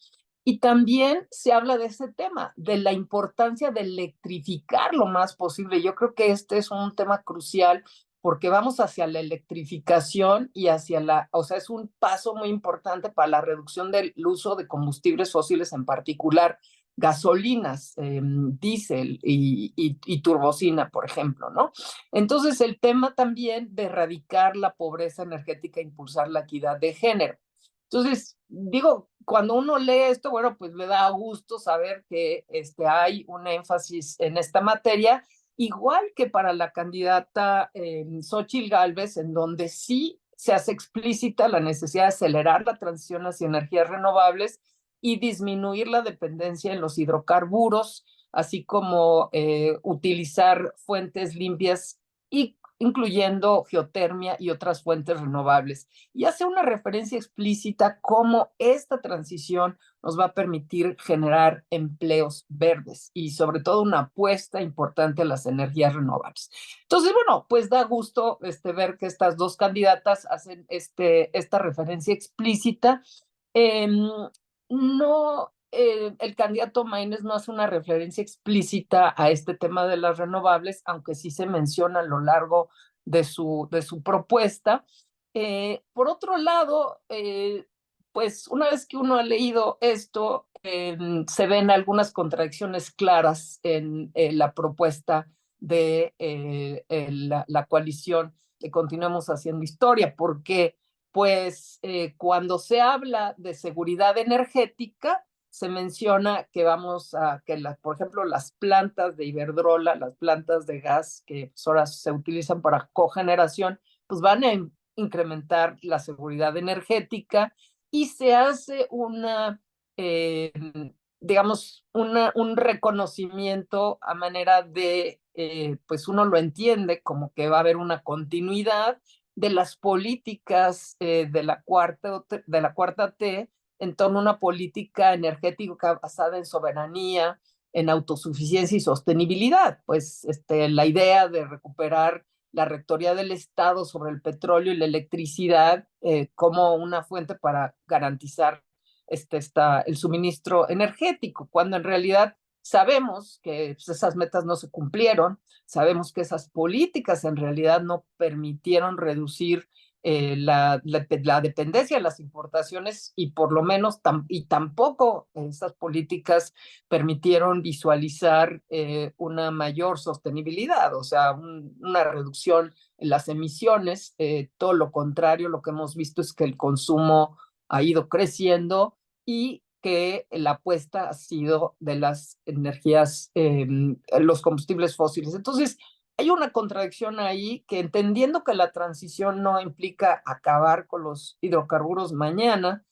Y también se habla de ese tema, de la importancia de electrificar lo más posible. Yo creo que este es un tema crucial porque vamos hacia la electrificación y o sea, es un paso muy importante para la reducción del uso de combustibles fósiles, en particular gasolinas, diésel y turbocina, por ejemplo, ¿no? Entonces, el tema también de erradicar la pobreza energética e impulsar la equidad de género. Entonces, digo, cuando uno lee esto, bueno, pues le da gusto saber que hay un énfasis en esta materia, igual que para la candidata Xóchitl Gálvez, en donde sí se hace explícita la necesidad de acelerar la transición hacia energías renovables y disminuir la dependencia en los hidrocarburos, así como utilizar fuentes limpias y incluyendo geotermia y otras fuentes renovables. Y hace una referencia explícita cómo esta transición nos va a permitir generar empleos verdes y sobre todo una apuesta importante a las energías renovables. Entonces, bueno, pues da gusto ver que estas dos candidatas hacen esta referencia explícita. No, el candidato Maínez no hace una referencia explícita a este tema de las renovables, aunque sí se menciona a lo largo de su propuesta. Por otro lado, pues una vez que uno ha leído esto, se ven algunas contradicciones claras en la propuesta de la coalición de Continuemos Haciendo Historia, porque pues cuando se habla de seguridad energética, se menciona que por ejemplo, las plantas de Iberdrola, las plantas de gas que pues, ahora se utilizan para cogeneración, pues van a incrementar la seguridad energética y se hace eh, digamos, un reconocimiento a manera de, pues uno lo entiende como que va a haber una continuidad de las políticas de la cuarta T en torno a una política energética basada en soberanía, en autosuficiencia y sostenibilidad. Pues la idea de recuperar la rectoría del Estado sobre el petróleo y la electricidad como una fuente para garantizar el suministro energético, cuando en realidad sabemos que pues, esas metas no se cumplieron, sabemos que esas políticas en realidad no permitieron reducir la dependencia de las importaciones y por lo menos tampoco esas políticas permitieron visualizar una mayor sostenibilidad, o sea, una reducción en las emisiones. Todo lo contrario, lo que hemos visto es que el consumo ha ido creciendo y que la apuesta ha sido de las energías, los combustibles fósiles. Entonces, hay una contradicción ahí que entendiendo que la transición no implica acabar con los hidrocarburos mañana,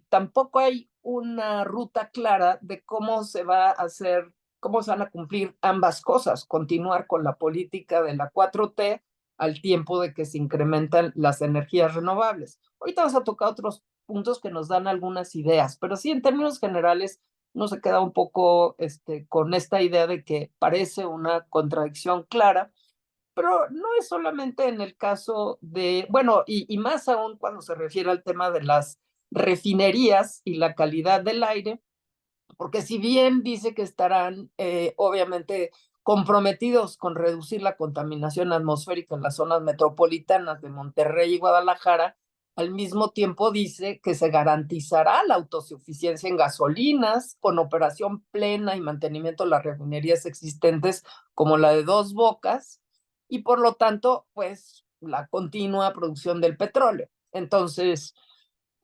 tampoco hay una ruta clara de cómo se va a hacer, cómo se van a cumplir ambas cosas, continuar con la política de la 4T al tiempo de que se incrementan las energías renovables. Ahorita vamos a tocar otros puntos que nos dan algunas ideas, pero sí, en términos generales, uno se queda un poco con esta idea de que parece una contradicción clara, pero no es solamente en el caso de, bueno, y más aún cuando se refiere al tema de las refinerías y la calidad del aire, porque si bien dice que estarán obviamente comprometidos con reducir la contaminación atmosférica en las zonas metropolitanas de Monterrey y Guadalajara, al mismo tiempo dice que se garantizará la autosuficiencia en gasolinas con operación plena y mantenimiento de las refinerías existentes como la de Dos Bocas y por lo tanto, pues la continua producción del petróleo. Entonces,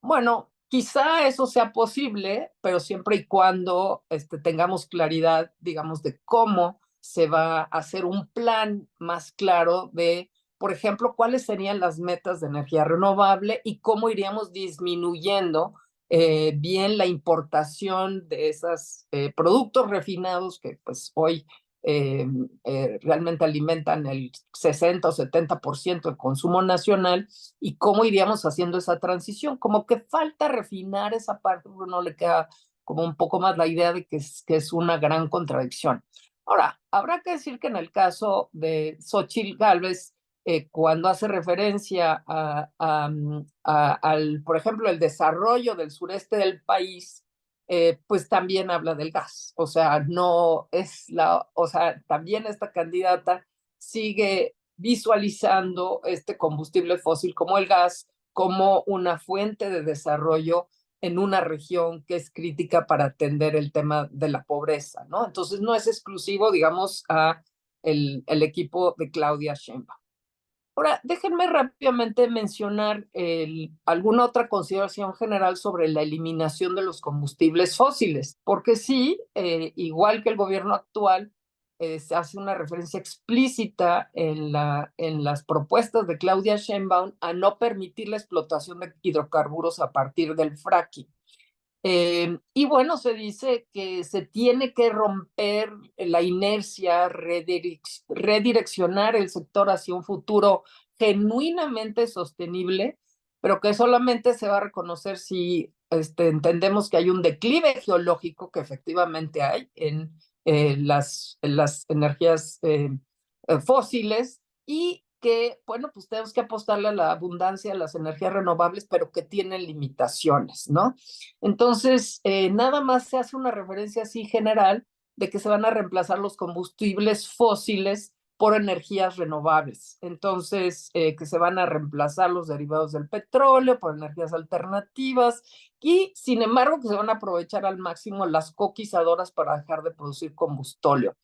bueno, quizá eso sea posible, pero siempre y cuando tengamos claridad, digamos, de cómo se va a hacer un plan más claro de, por ejemplo, cuáles serían las metas de energía renovable y cómo iríamos disminuyendo bien la importación de esos productos refinados que pues hoy realmente alimentan el 60 o 70% del consumo nacional y cómo iríamos haciendo esa transición. Como que falta refinar esa parte, uno le queda como un poco más la idea de que es una gran contradicción. Ahora, habrá que decir que en el caso de Xóchitl Gálvez, cuando hace referencia al, por ejemplo, el desarrollo del sureste del país, pues también habla del gas. O sea, no es o sea, también esta candidata sigue visualizando este combustible fósil como el gas, como una fuente de desarrollo en una región que es crítica para atender el tema de la pobreza, ¿no? Entonces no es exclusivo, digamos, a el equipo de Claudia Sheinbaum. Ahora, déjenme rápidamente mencionar alguna otra consideración general sobre la eliminación de los combustibles fósiles, porque sí, igual que el gobierno actual, se hace una referencia explícita en las propuestas de Claudia Sheinbaum a no permitir la explotación de hidrocarburos a partir del fracking. Y bueno, se dice que se tiene que romper la inercia, redireccionar el sector hacia un futuro genuinamente sostenible, pero que solamente se va a reconocer si entendemos que hay un declive geológico, que efectivamente hay en las energías fósiles, y que, bueno, pues tenemos que apostarle a la abundancia de las energías renovables, pero que tienen limitaciones, ¿no? Entonces, nada más se hace una referencia así general de que se van a reemplazar los combustibles fósiles por energías renovables. Entonces, que se van a reemplazar los derivados del petróleo por energías alternativas y, sin embargo, que se van a aprovechar al máximo las coquizadoras para dejar de producir combustóleo.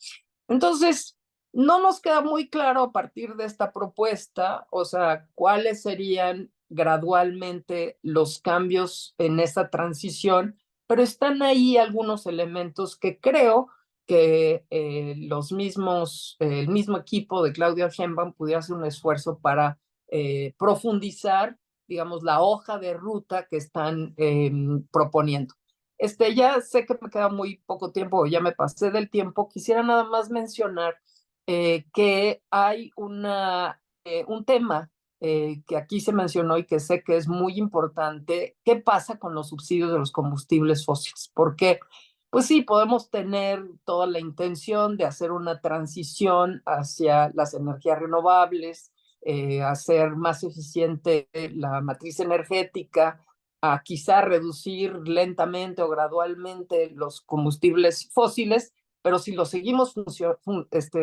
Entonces, no nos queda muy claro a partir de esta propuesta, o sea, cuáles serían gradualmente los cambios en esta transición, pero están ahí algunos elementos que creo que el mismo equipo de Claudia Sheinbaum pudiera hacer un esfuerzo para profundizar, digamos, la hoja de ruta que están proponiendo. Ya sé que me queda muy poco tiempo, ya me pasé del tiempo. Quisiera nada más mencionar que hay un tema que aquí se mencionó y que sé que es muy importante. ¿Qué pasa con los subsidios de los combustibles fósiles? Porque, pues sí, podemos tener toda la intención de hacer una transición hacia las energías renovables, hacer más eficiente la matriz energética, a quizá reducir lentamente o gradualmente los combustibles fósiles, pero si los seguimos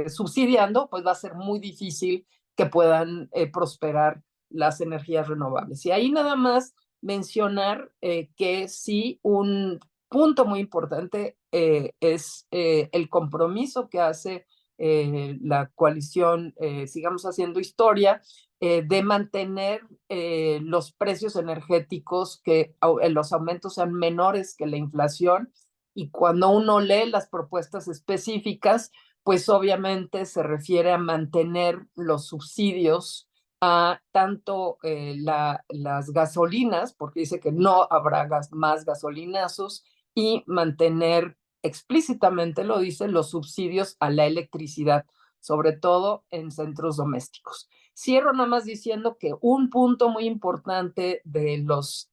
subsidiando, pues va a ser muy difícil que puedan prosperar las energías renovables. Y ahí nada más mencionar que sí, un punto muy importante es el compromiso que hace la coalición Sigamos Haciendo Historia, de mantener los precios energéticos, que los aumentos sean menores que la inflación. Y cuando uno lee las propuestas específicas, pues obviamente se refiere a mantener los subsidios a tanto las gasolinas, porque dice que no habrá más gasolinazos, y mantener explícitamente, lo dice, los subsidios a la electricidad, sobre todo en centros domésticos. Cierro nada más diciendo que un punto muy importante de las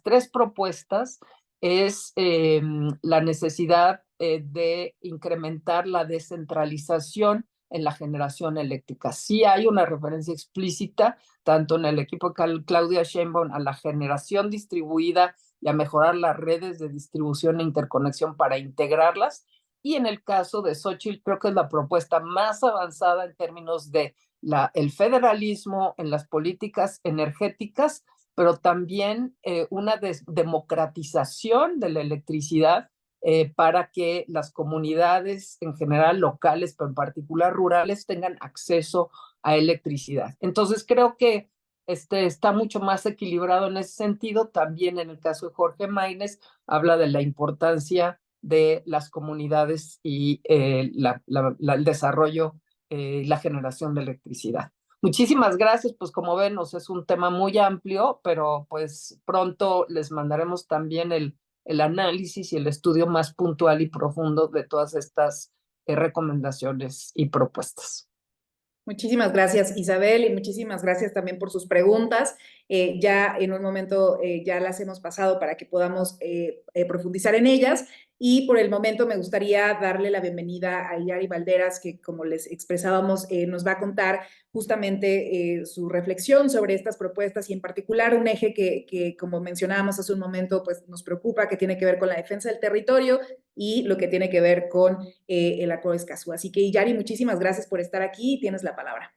tres propuestas es la necesidad de incrementar la descentralización en la generación eléctrica. Sí hay una referencia explícita, tanto en el equipo de Claudia Sheinbaum, a la generación distribuida y a mejorar las redes de distribución e interconexión para integrarlas. Y en el caso de Xóchitl, creo que es la propuesta más avanzada en términos de el federalismo en las políticas energéticas, pero también una democratización de la electricidad para que las comunidades en general locales, pero en particular rurales, tengan acceso a electricidad. Entonces creo que está mucho más equilibrado en ese sentido. También en el caso de Jorge Maínez, habla de la importancia de las comunidades y el desarrollo, la generación de electricidad. Muchísimas gracias, pues como ven, es un tema muy amplio, pero pues pronto les mandaremos también el análisis y el estudio más puntual y profundo de todas estas recomendaciones y propuestas. Muchísimas gracias, Isabel, y muchísimas gracias también por sus preguntas. Ya en un momento ya las hemos pasado para que podamos profundizar en ellas. Y por el momento me gustaría darle la bienvenida a Yari Valderas, que como les expresábamos, nos va a contar justamente su reflexión sobre estas propuestas y en particular un eje que, como mencionábamos hace un momento, pues nos preocupa, que tiene que ver con la defensa del territorio y lo que tiene que ver con el Acuerdo de Escazú. Así que, Yari, muchísimas gracias por estar aquí y tienes la palabra.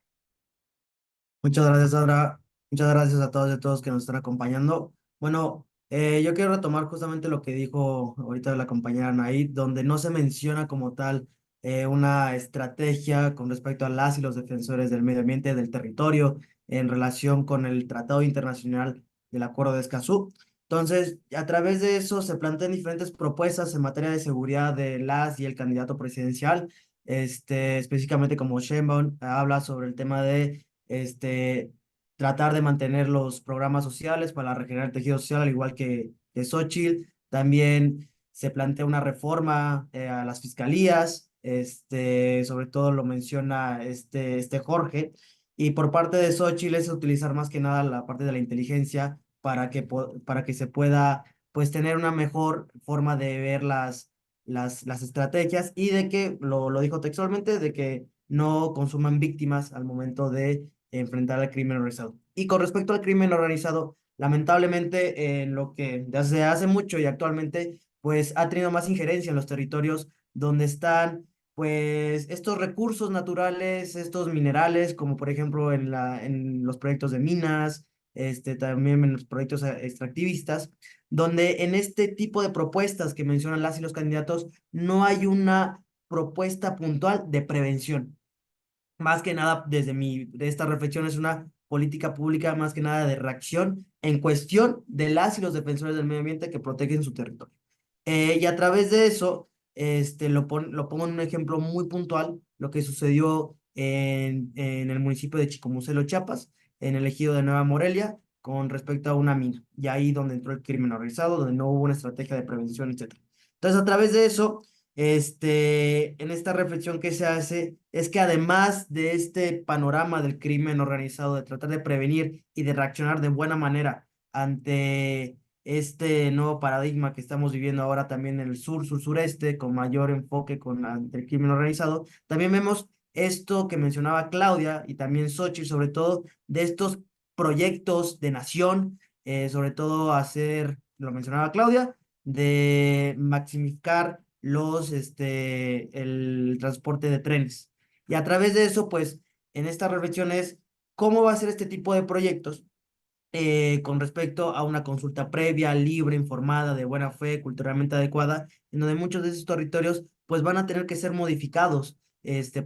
Muchas gracias, Sandra. Muchas gracias a todos y a todos que nos están acompañando. Bueno, yo quiero retomar justamente lo que dijo ahorita la compañera Naid, donde no se menciona como tal una estrategia con respecto a las y los defensores del medio ambiente, del territorio, en relación con el Tratado Internacional del Acuerdo de Escazú. Entonces, a través de eso se plantean diferentes propuestas en materia de seguridad de las y el candidato presidencial. Específicamente como Sheinbaum habla sobre el tema de tratar de mantener los programas sociales para regenerar el tejido social, al igual que Xóchitl. También se plantea una reforma a las fiscalías, sobre todo lo menciona Jorge, y por parte de Xóchitl es utilizar más que nada la parte de la inteligencia para que se pueda pues tener una mejor forma de ver las estrategias y de que, lo dijo textualmente, de que no consuman víctimas al momento de enfrentar al crimen organizado. Y con respecto al crimen organizado, lamentablemente en lo que desde hace mucho y actualmente, pues ha tenido más injerencia en los territorios donde están pues estos recursos naturales, estos minerales, como por ejemplo en los proyectos de minas, también en los proyectos extractivistas, donde en este tipo de propuestas que mencionan las y los candidatos, no hay una propuesta puntual de prevención. Más que nada, de esta reflexión es una política pública más que nada de reacción en cuestión de las y los defensores del medio ambiente que protegen su territorio. Y a través de eso, lo pongo en un ejemplo muy puntual, lo que sucedió en el municipio de Chicomucelo, Chiapas, en el ejido de Nueva Morelia, con respecto a una mina, y ahí donde entró el crimen organizado, donde no hubo una estrategia de prevención, etc. Entonces, a través de eso, en esta reflexión que se hace, es que además de este panorama del crimen organizado, de tratar de prevenir y de reaccionar de buena manera ante este nuevo paradigma que estamos viviendo ahora también en el sureste, con mayor enfoque ante el crimen organizado, también vemos esto que mencionaba Claudia y también Xochitl, sobre todo de estos proyectos de nación, sobre todo lo mencionaba Claudia, de maximizar el transporte de trenes. Y a través de eso, pues, en estas reflexiones, ¿cómo va a ser este tipo de proyectos? Con respecto a una consulta previa, libre, informada, de buena fe, culturalmente adecuada, en donde muchos de esos territorios pues van a tener que ser modificados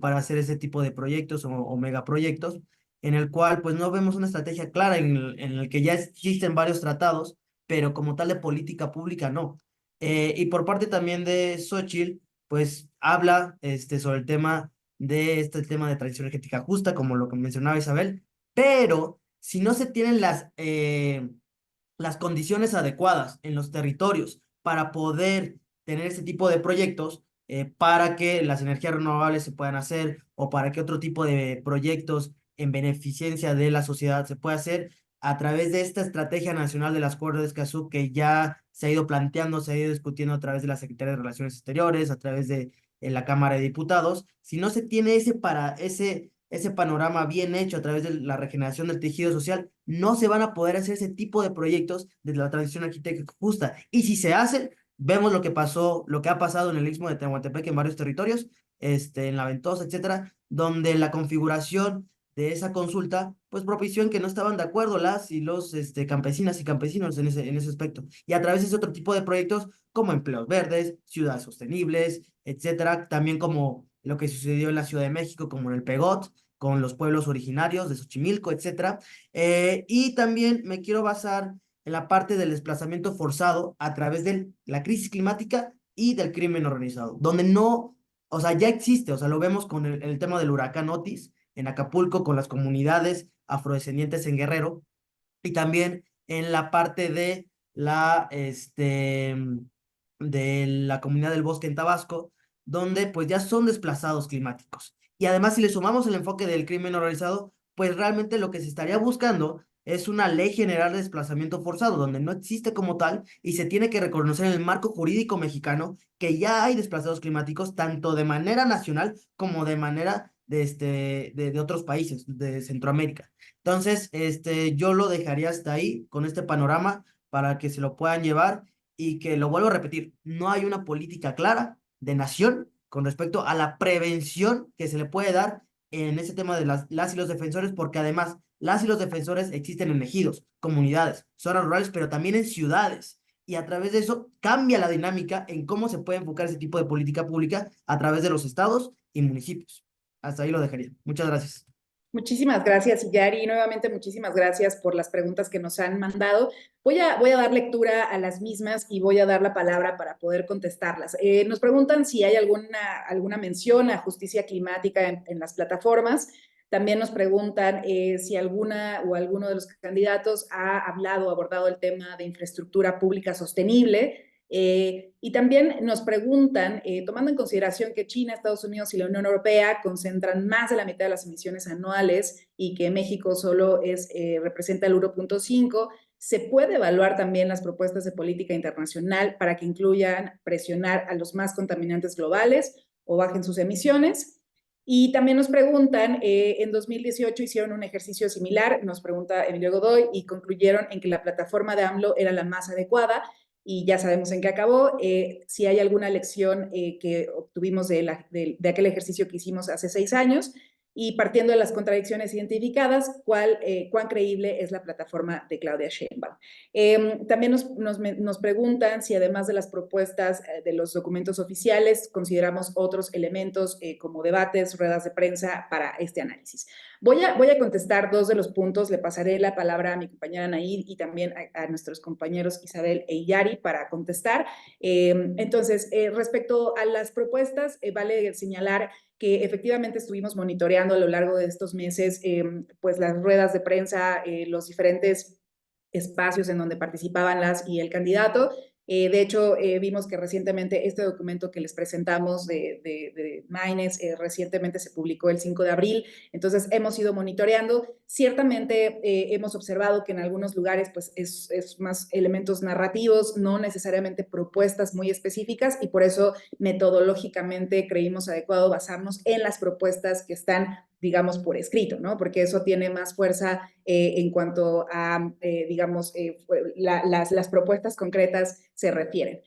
para hacer ese tipo de proyectos o megaproyectos, en el cual pues no vemos una estrategia clara en el que ya existen varios tratados, pero como tal de política pública no. Y por parte también de Xochitl, pues habla sobre el tema este tema de transición energética justa, como lo que mencionaba Isabel, pero si no se tienen las condiciones adecuadas en los territorios para poder tener este tipo de proyectos, para que las energías renovables se puedan hacer o para que otro tipo de proyectos en beneficencia de la sociedad se pueda hacer a través de esta estrategia nacional de las Cuerdas de Escazú que ya se ha ido planteando, se ha ido discutiendo a través de la Secretaría de Relaciones Exteriores, a través de la Cámara de Diputados. Si no se tiene ese panorama bien hecho a través de la regeneración del tejido social, no se van a poder hacer ese tipo de proyectos desde la transición arquitectónica justa. Y si se hacen, vemos lo que ha pasado en el Istmo de Tehuantepec en varios territorios, en La Ventosa, etcétera, donde la configuración de esa consulta, pues propició en que no estaban de acuerdo las y los campesinas y campesinos en ese aspecto. Y a través de ese otro tipo de proyectos, como empleos verdes, ciudades sostenibles, etcétera, también como lo que sucedió en la Ciudad de México, como en el Pegot, con los pueblos originarios de Xochimilco, etcétera. Y también me quiero basar en la parte del desplazamiento forzado a través de la crisis climática y del crimen organizado, donde no, o sea, ya existe, o sea, lo vemos con el tema del huracán Otis en Acapulco, con las comunidades afrodescendientes en Guerrero, y también en la parte de la comunidad del bosque en Tabasco, donde pues ya son desplazados climáticos. Y además, si le sumamos el enfoque del crimen organizado, pues realmente lo que se estaría buscando es una ley general de desplazamiento forzado, donde no existe como tal y se tiene que reconocer en el marco jurídico mexicano que ya hay desplazados climáticos, tanto de manera nacional como de manera de otros países de Centroamérica. Entonces, yo lo dejaría hasta ahí con este panorama para que se lo puedan llevar y que lo vuelvo a repetir, no hay una política clara de nación con respecto a la prevención que se le puede dar en ese tema de las y los defensores, porque además las y los defensores existen en ejidos, comunidades, zonas rurales, pero también en ciudades. Y a través de eso cambia la dinámica en cómo se puede enfocar ese tipo de política pública a través de los estados y municipios. Hasta ahí lo dejaría. Muchas gracias. Muchísimas gracias, Yari. Nuevamente, muchísimas gracias por las preguntas que nos han mandado. Voy a dar lectura a las mismas y voy a dar la palabra para poder contestarlas. Nos preguntan si hay alguna mención a justicia climática en las plataformas. También nos preguntan si alguna o alguno de los candidatos ha hablado o abordado el tema de infraestructura pública sostenible. Y también nos preguntan, tomando en consideración que China, Estados Unidos y la Unión Europea concentran más de la mitad de las emisiones anuales y que México solo representa el 1.5, ¿se puede evaluar también las propuestas de política internacional para que incluyan presionar a los más contaminantes globales o bajen sus emisiones? Y también nos preguntan, en 2018 hicieron un ejercicio similar, nos pregunta Emilio Godoy, y concluyeron en que la plataforma de AMLO era la más adecuada. y ya sabemos en qué acabó. Si hay alguna lección que obtuvimos de aquel ejercicio que hicimos hace 6 años, y partiendo de las contradicciones identificadas, cuán creíble es la plataforma de Claudia Sheinbaum. También nos preguntan si además de las propuestas de los documentos oficiales, consideramos otros elementos como debates, ruedas de prensa para este análisis. Voy a contestar 2 de los puntos, le pasaré la palabra a mi compañera Anaid y también a nuestros compañeros Isabel e Iyari para contestar. Entonces, respecto a las propuestas, vale señalar que efectivamente estuvimos monitoreando a lo largo de estos meses pues las ruedas de prensa, los diferentes espacios en donde participaban las y el candidato. De hecho, vimos que recientemente este documento que les presentamos de Maynes, recientemente se publicó el 5 de abril, entonces hemos ido monitoreando. Ciertamente hemos observado que en algunos lugares pues es más elementos narrativos, no necesariamente propuestas muy específicas, y por eso metodológicamente creímos adecuado basarnos en las propuestas que están, digamos, por escrito, ¿no? Porque eso tiene más fuerza en cuanto a, digamos, las propuestas concretas se refieren.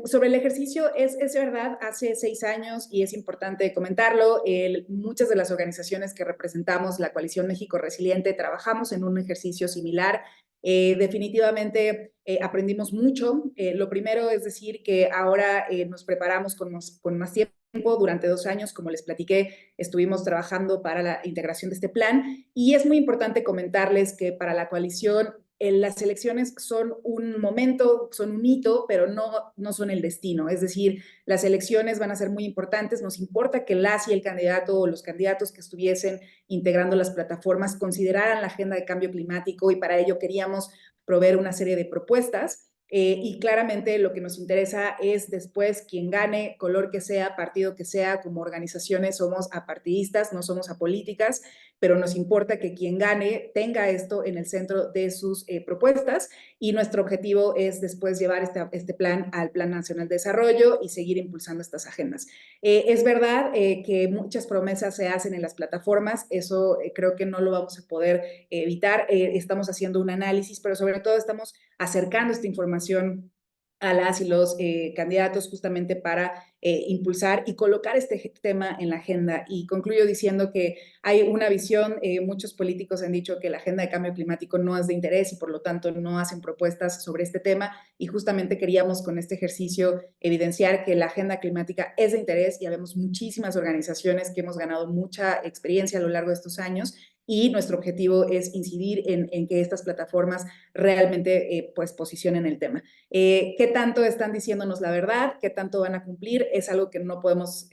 Sobre el ejercicio, es verdad, hace 6 años, y es importante comentarlo, muchas de las organizaciones que representamos la Coalición México Resiliente trabajamos en un ejercicio similar. Definitivamente aprendimos mucho. Lo primero es decir que ahora nos preparamos con más tiempo. Durante 2 años, como les platiqué, estuvimos trabajando para la integración de este plan, y es muy importante comentarles que para la coalición las elecciones son un momento, son un hito, pero no son el destino. Es decir, las elecciones van a ser muy importantes. Nos importa que las y el candidato o los candidatos que estuviesen integrando las plataformas consideraran la agenda de cambio climático, y para ello queríamos proveer una serie de propuestas. Y claramente lo que nos interesa es después quien gane, color que sea, partido que sea. Como organizaciones somos apartidistas, no somos apolíticas, pero nos importa que quien gane tenga esto en el centro de sus propuestas, y nuestro objetivo es después llevar este plan al Plan Nacional de Desarrollo y seguir impulsando estas agendas. Es verdad que muchas promesas se hacen en las plataformas, eso creo que no lo vamos a poder evitar. Estamos haciendo un análisis, pero sobre todo estamos acercando esta información a las y los candidatos justamente para impulsar y colocar este tema en la agenda. Y concluyo diciendo que hay una visión, muchos políticos han dicho que la agenda de cambio climático no es de interés y por lo tanto no hacen propuestas sobre este tema, y justamente queríamos con este ejercicio evidenciar que la agenda climática es de interés, y habemos muchísimas organizaciones que hemos ganado mucha experiencia a lo largo de estos años, y nuestro objetivo es incidir en que estas plataformas realmente pues posicionen el tema. ¿Qué tanto están diciéndonos la verdad? ¿Qué tanto van a cumplir? Es algo que no podemos,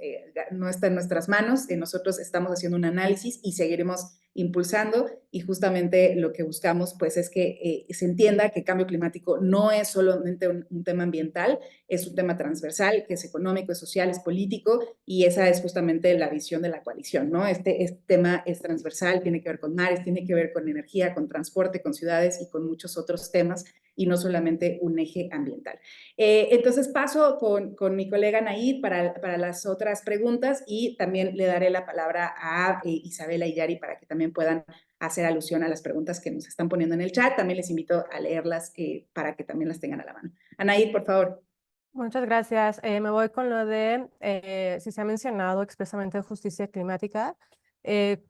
no está en nuestras manos. Nosotros estamos haciendo un análisis y seguiremos impulsando, y justamente lo que buscamos pues es que se entienda que cambio climático no es solamente un tema ambiental, es un tema transversal, que es económico, es social, es político, y esa es justamente la visión de la coalición, ¿no? Este tema es transversal, tiene que ver con mares, tiene que ver con energía, con transporte, con ciudades y con muchos otros temas, y no solamente un eje ambiental. Entonces paso con mi colega Anaid para las otras preguntas, y también le daré la palabra a Isabela y Yari para que también puedan hacer alusión a las preguntas que nos están poniendo en el chat. También les invito a leerlas para que también las tengan a la mano. Anaid, por favor. Muchas gracias. Me voy con lo de, si se ha mencionado expresamente justicia climática,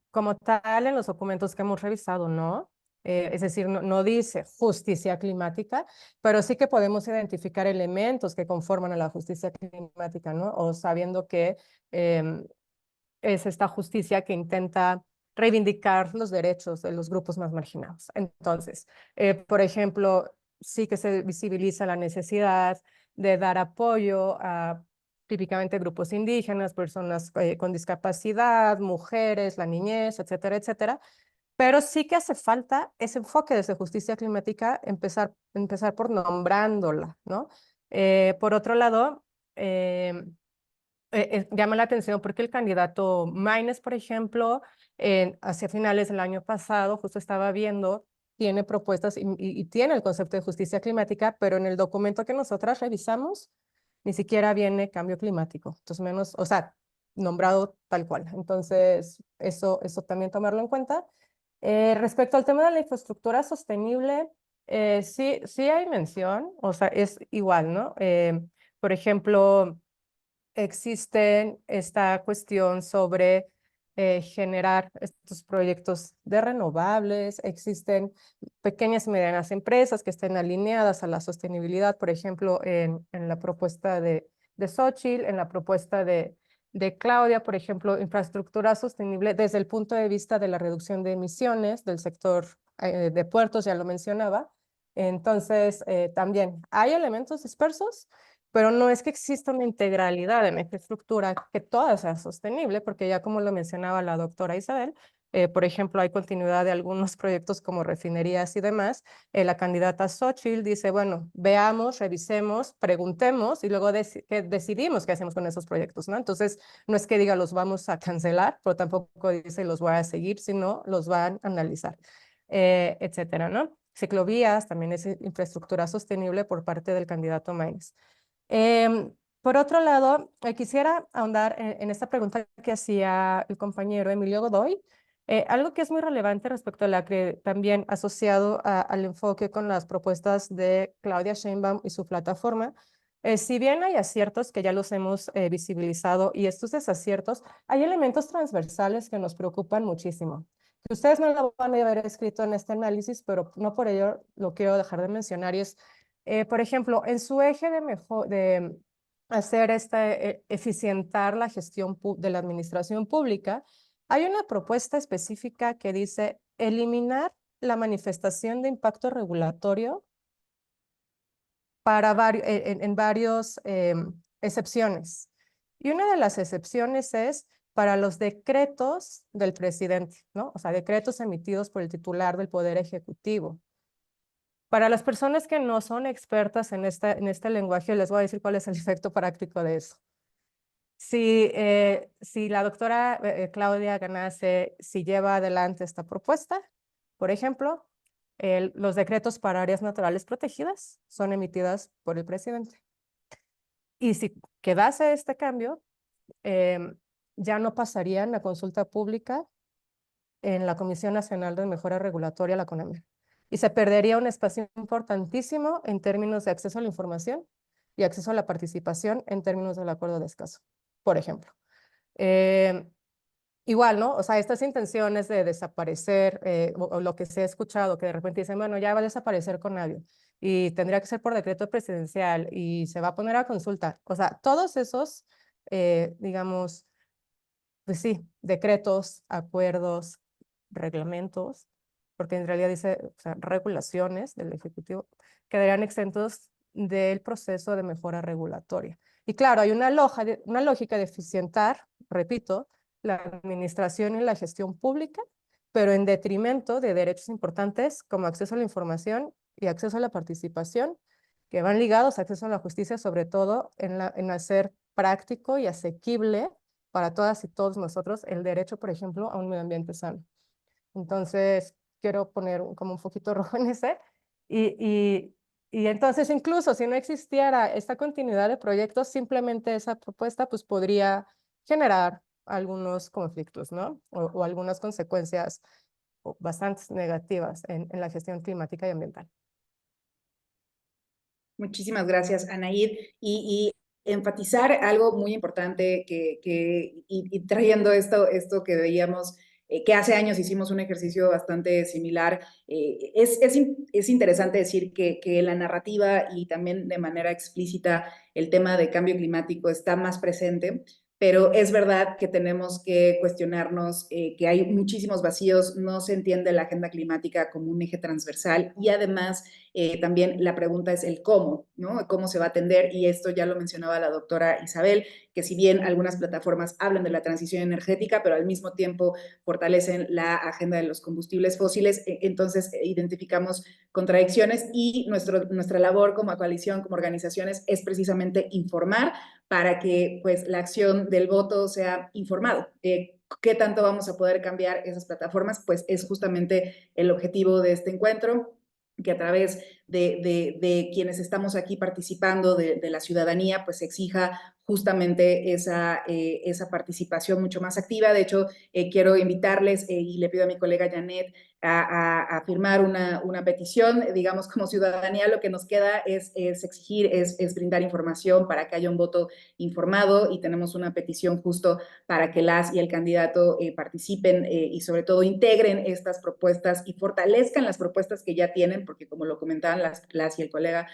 como tal en los documentos que hemos revisado, ¿no? Es decir, no dice justicia climática, pero sí que podemos identificar elementos que conforman a la justicia climática, ¿no? O sabiendo que es esta justicia que intenta reivindicar los derechos de los grupos más marginados. Entonces, por ejemplo, sí que se visibiliza la necesidad de dar apoyo a típicamente grupos indígenas, personas con discapacidad, mujeres, la niñez, etcétera, etcétera. Pero sí que hace falta ese enfoque desde justicia climática, empezar por nombrándola, ¿no? Por otro lado, llama la atención porque el candidato Maynes, por ejemplo, hacia finales del año pasado, justo estaba viendo, tiene propuestas y tiene el concepto de justicia climática, pero en el documento que nosotras revisamos, ni siquiera viene cambio climático, entonces menos, o sea, nombrado tal cual. Entonces, eso también tomarlo en cuenta. Respecto al tema de la infraestructura sostenible, Sí hay mención, o sea, es igual, ¿no? Por ejemplo, existe esta cuestión sobre generar estos proyectos de renovables, existen pequeñas y medianas empresas que estén alineadas a la sostenibilidad, por ejemplo, en la propuesta de Xóchitl, en la propuesta de Claudia, por ejemplo, infraestructura sostenible desde el punto de vista de la reducción de emisiones del sector de puertos, ya lo mencionaba. Entonces, también hay elementos dispersos, pero no es que exista una integralidad en esta estructura que toda sea sostenible, porque ya como lo mencionaba la doctora Isabel, por ejemplo, hay continuidad de algunos proyectos como refinerías y demás. La candidata Xóchitl dice, bueno, veamos, revisemos, preguntemos y luego decidimos qué hacemos con esos proyectos, ¿no? Entonces, no es que diga los vamos a cancelar, pero tampoco dice los voy a seguir, sino los van a analizar, etcétera, ¿no? Ciclovías también es infraestructura sostenible por parte del candidato Maínez. Por otro lado, quisiera ahondar en esta pregunta que hacía el compañero Emilio Godoy, algo que es muy relevante respecto a la que también asociado al enfoque con las propuestas de Claudia Sheinbaum y su plataforma. Si bien hay aciertos que ya los hemos visibilizado y estos desaciertos, hay elementos transversales que nos preocupan muchísimo. Ustedes no lo van a haber escrito en este análisis, pero no por ello lo quiero dejar de mencionar y es por ejemplo, en su eje de hacer eficientar la gestión de la administración pública, hay una propuesta específica que dice eliminar la manifestación de impacto regulatorio para en varios excepciones. Y una de las excepciones es para los decretos del presidente, ¿no? O sea, decretos emitidos por el titular del Poder Ejecutivo. Para las personas que no son expertas en este lenguaje, les voy a decir cuál es el efecto práctico de eso. Si la doctora Claudia Ganase, si lleva adelante esta propuesta, por ejemplo, los decretos para áreas naturales protegidas son emitidas por el presidente. Y si quedase este cambio, ya no pasarían a consulta pública en la Comisión Nacional de Mejora Regulatoria, la CONAME. Y se perdería un espacio importantísimo en términos de acceso a la información y acceso a la participación en términos del acuerdo de escaso, por ejemplo. Igual, ¿no? O sea, estas intenciones de desaparecer, o lo que se ha escuchado, que de repente dicen, bueno, ya va a desaparecer Conavio y tendría que ser por decreto presidencial y se va a poner a consulta. O sea, todos esos, digamos, pues sí, decretos, acuerdos, reglamentos, porque en realidad dice, o sea, regulaciones del Ejecutivo, quedarían exentos del proceso de mejora regulatoria. Y claro, hay una lógica de eficientar, repito, la administración y la gestión pública, pero en detrimento de derechos importantes como acceso a la información y acceso a la participación, que van ligados a acceso a la justicia, sobre todo en hacer práctico y asequible para todas y todos nosotros el derecho, por ejemplo, a un medio ambiente sano. Entonces, quiero poner como un poquito rojo en ese. Y entonces, incluso si no existiera esta continuidad de proyectos, simplemente esa propuesta pues podría generar algunos conflictos, ¿no? O algunas consecuencias bastante negativas en la gestión climática y ambiental. Muchísimas gracias, Anaíd. Y enfatizar algo muy importante y trayendo esto que veíamos, que hace años hicimos un ejercicio bastante similar, es interesante decir que la narrativa y también de manera explícita el tema de cambio climático está más presente, pero es verdad que tenemos que cuestionarnos que hay muchísimos vacíos, no se entiende la agenda climática como un eje transversal y además también la pregunta es el cómo, ¿no? ¿Cómo se va a atender? Y esto ya lo mencionaba la doctora Isabel, que si bien algunas plataformas hablan de la transición energética, pero al mismo tiempo fortalecen la agenda de los combustibles fósiles, entonces identificamos contradicciones y nuestra labor como coalición, como organizaciones, es precisamente informar para que pues la acción del voto sea informado. ¿Qué tanto vamos a poder cambiar esas plataformas? Pues es justamente el objetivo de este encuentro, que a través de quienes estamos aquí participando, de la ciudadanía, pues se exija justamente esa participación mucho más activa. De hecho, quiero invitarles y le pido a mi colega Janet a firmar una petición. Digamos, como ciudadanía lo que nos queda es exigir, es brindar información para que haya un voto informado, y tenemos una petición justo para que las y el candidato participen y sobre todo integren estas propuestas y fortalezcan las propuestas que ya tienen, porque como lo comentaban las y el colega,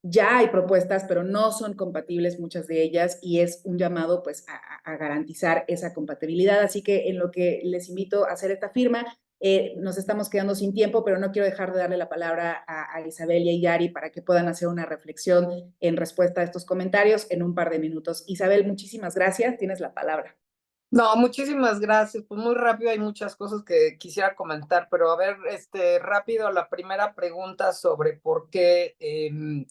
ya hay propuestas, pero no son compatibles muchas de ellas, y es un llamado pues a garantizar esa compatibilidad. Así que en lo que les invito a hacer esta firma, nos estamos quedando sin tiempo, pero no quiero dejar de darle la palabra a Isabel y a Yari para que puedan hacer una reflexión en respuesta a estos comentarios en un par de minutos. Isabel, muchísimas gracias, tienes la palabra. No, muchísimas gracias. Pues muy rápido, hay muchas cosas que quisiera comentar, pero a ver, rápido, la primera pregunta sobre por qué,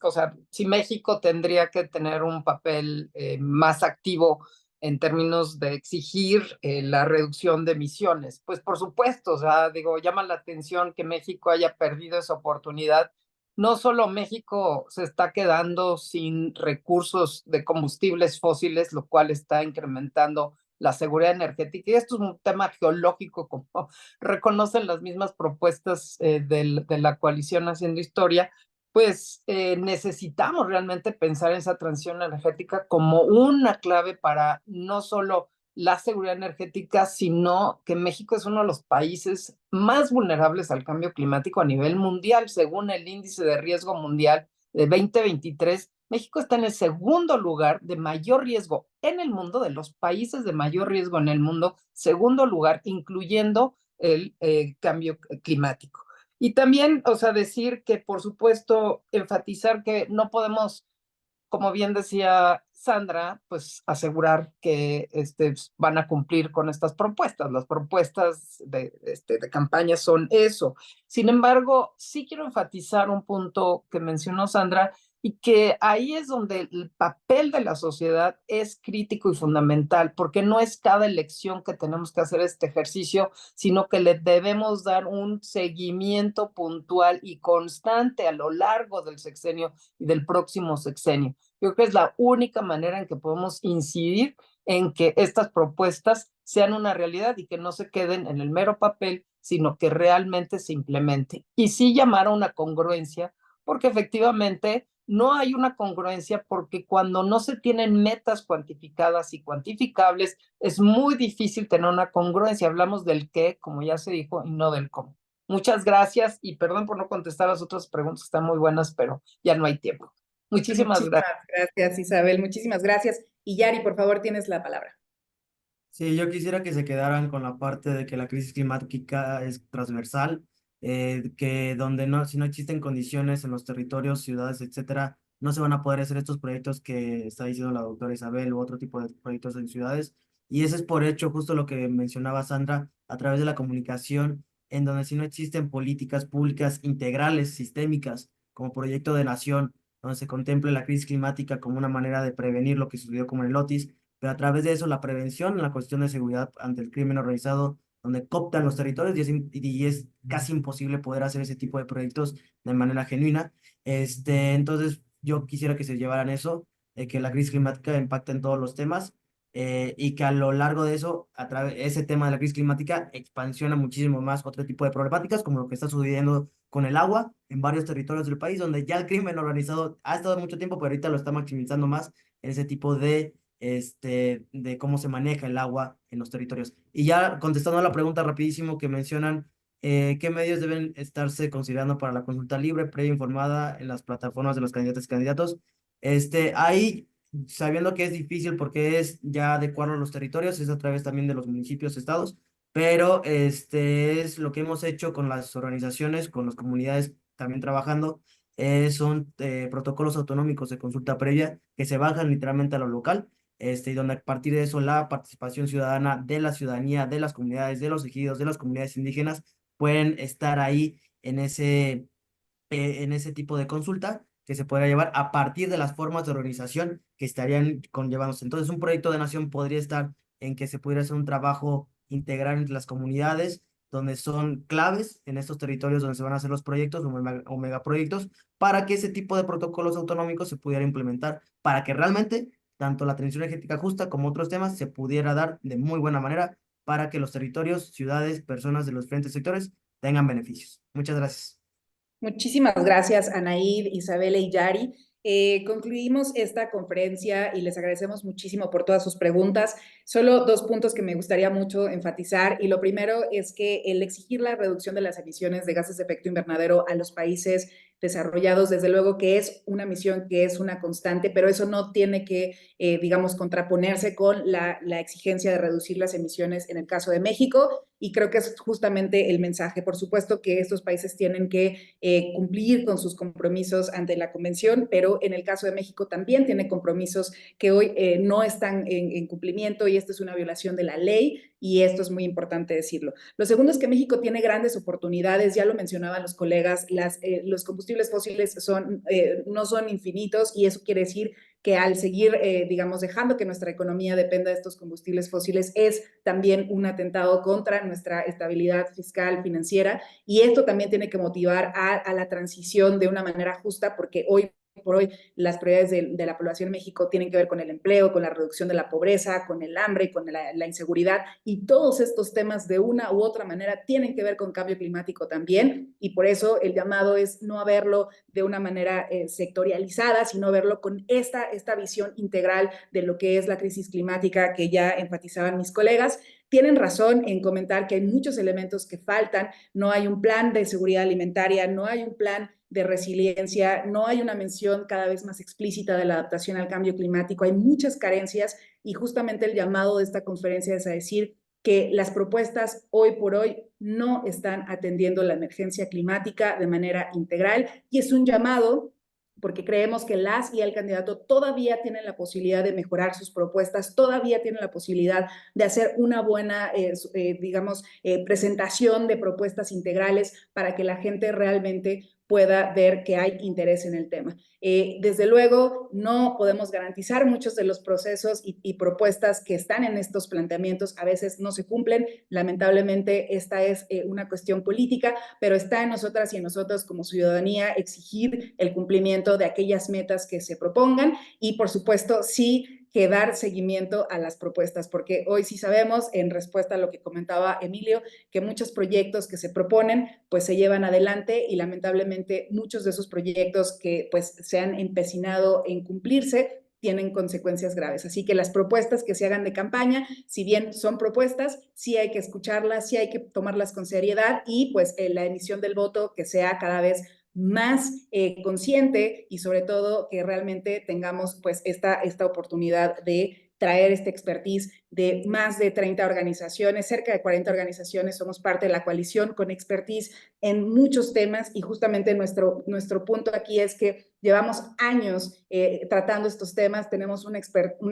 o sea, si México tendría que tener un papel más activo en términos de exigir la reducción de emisiones. Pues por supuesto, o sea, digo, llama la atención que México haya perdido esa oportunidad. No solo México se está quedando sin recursos de combustibles fósiles, lo cual está incrementando la seguridad energética, y esto es un tema geológico, como reconocen las mismas propuestas de la coalición Haciendo Historia. Pues necesitamos realmente pensar en esa transición energética como una clave para no solo la seguridad energética, sino que México es uno de los países más vulnerables al cambio climático a nivel mundial. Según el índice de riesgo mundial de 2023, México está en el segundo lugar de mayor riesgo en el mundo, de los países de mayor riesgo en el mundo, segundo lugar, incluyendo el cambio climático. Y también, o sea, decir que, por supuesto, enfatizar que no podemos, como bien decía Sandra, pues asegurar que van a cumplir con estas propuestas. Las propuestas de campaña son eso. Sin embargo, sí quiero enfatizar un punto que mencionó Sandra, y que ahí es donde el papel de la sociedad es crítico y fundamental, porque no es cada elección que tenemos que hacer este ejercicio, sino que le debemos dar un seguimiento puntual y constante a lo largo del sexenio y del próximo sexenio. Yo creo que es la única manera en que podemos incidir en que estas propuestas sean una realidad y que no se queden en el mero papel, sino que realmente se implementen. Y sí llamar a una congruencia, porque efectivamente no hay una congruencia, porque cuando no se tienen metas cuantificadas y cuantificables, es muy difícil tener una congruencia. Hablamos del qué, como ya se dijo, y no del cómo. Muchas gracias, y perdón por no contestar las otras preguntas, están muy buenas, pero ya no hay tiempo. Muchísimas gracias. Gracias, Isabel, muchísimas gracias. Y Yari, por favor, tienes la palabra. Sí, yo quisiera que se quedaran con la parte de que la crisis climática es transversal, que donde no, si no existen condiciones en los territorios, ciudades, etcétera, no se van a poder hacer estos proyectos que está diciendo la doctora Isabel u otro tipo de proyectos en ciudades. Y ese es por hecho justo lo que mencionaba Sandra, a través de la comunicación, en donde si no existen políticas públicas integrales, sistémicas, como proyecto de nación, donde se contemple la crisis climática como una manera de prevenir lo que sucedió como en el Otis, pero a través de eso la prevención, la cuestión de seguridad ante el crimen organizado, donde cooptan los territorios, y es casi imposible poder hacer ese tipo de proyectos de manera genuina. Entonces, yo quisiera que se llevaran eso, que la crisis climática impacta en todos los temas, y que a lo largo de eso, a través ese tema de la crisis climática, expansiona muchísimo más otro tipo de problemáticas, como lo que está sucediendo con el agua en varios territorios del país, donde ya el crimen organizado ha estado mucho tiempo, pero ahorita lo está maximizando más en ese tipo de cómo se maneja el agua en los territorios. Y ya contestando a la pregunta rapidísimo que mencionan, ¿qué medios deben estarse considerando para la consulta libre, previa informada en las plataformas de los candidatos y candidatos? Ahí, sabiendo que es difícil porque es ya adecuarlo a los territorios, es a través también de los municipios, estados, pero es lo que hemos hecho con las organizaciones, con las comunidades también trabajando. Son protocolos autonómicos de consulta previa que se bajan literalmente a lo local, y donde a partir de eso la participación ciudadana de la ciudadanía, de las comunidades, de los ejidos, de las comunidades indígenas, pueden estar ahí en ese tipo de consulta que se podrá llevar a partir de las formas de organización que estarían conllevándose. Entonces, un proyecto de nación podría estar en que se pudiera hacer un trabajo integral entre las comunidades, donde son claves en estos territorios donde se van a hacer los proyectos o megaproyectos, para que ese tipo de protocolos autonómicos se pudiera implementar, para que realmente tanto la transición energética justa como otros temas se pudiera dar de muy buena manera para que los territorios, ciudades, personas de los diferentes sectores tengan beneficios. Muchas gracias. Muchísimas gracias, Anaid, Isabela y Yari. Concluimos esta conferencia y les agradecemos muchísimo por todas sus preguntas. Solo 2 puntos que me gustaría mucho enfatizar. Y lo primero es que el exigir la reducción de las emisiones de gases de efecto invernadero a los países desarrollados, desde luego que es una misión que es una constante, pero eso no tiene que, digamos, contraponerse con la exigencia de reducir las emisiones en el caso de México. Y creo que es justamente el mensaje. Por supuesto que estos países tienen que cumplir con sus compromisos ante la Convención, pero en el caso de México también tiene compromisos que hoy no están en cumplimiento y esto es una violación de la ley y esto es muy importante decirlo. Lo segundo es que México tiene grandes oportunidades, ya lo mencionaban los colegas, los combustibles fósiles no son infinitos y eso quiere decir que al seguir, digamos, dejando que nuestra economía dependa de estos combustibles fósiles es también un atentado contra nuestra estabilidad fiscal, financiera, y esto también tiene que motivar a la transición de una manera justa, porque hoy por hoy las prioridades de la población en México tienen que ver con el empleo, con la reducción de la pobreza, con el hambre, con la inseguridad, y todos estos temas de una u otra manera tienen que ver con cambio climático también, y por eso el llamado es no verlo de una manera sectorializada, sino verlo con esta visión integral de lo que es la crisis climática que ya enfatizaban mis colegas. Tienen razón en comentar que hay muchos elementos que faltan, no hay un plan de seguridad alimentaria, no hay un plan de resiliencia, no hay una mención cada vez más explícita de la adaptación al cambio climático, hay muchas carencias y justamente el llamado de esta conferencia es a decir que las propuestas hoy por hoy no están atendiendo la emergencia climática de manera integral y es un llamado porque creemos que las y el candidato todavía tienen la posibilidad de mejorar sus propuestas, todavía tienen la posibilidad de hacer una buena, digamos, presentación de propuestas integrales para que la gente realmente pueda ver que hay interés en el tema. Desde luego, no podemos garantizar muchos de los procesos y propuestas que están en estos planteamientos, a veces no se cumplen. Lamentablemente, esta es una cuestión política, pero está en nosotras y en nosotros como ciudadanía exigir el cumplimiento de aquellas metas que se propongan y, por supuesto, sí que dar seguimiento a las propuestas, porque hoy sí sabemos, en respuesta a lo que comentaba Emilio, que muchos proyectos que se proponen, pues se llevan adelante y lamentablemente muchos de esos proyectos que pues se han empecinado en cumplirse, tienen consecuencias graves. Así que las propuestas que se hagan de campaña, si bien son propuestas, sí hay que escucharlas, sí hay que tomarlas con seriedad y pues la emisión del voto que sea cada vez más consciente y sobre todo que realmente tengamos pues esta oportunidad de traer este expertise de más de 30 organizaciones, cerca de 40 organizaciones, somos parte de la coalición con expertise en muchos temas y justamente nuestro punto aquí es que llevamos años tratando estos temas, tenemos una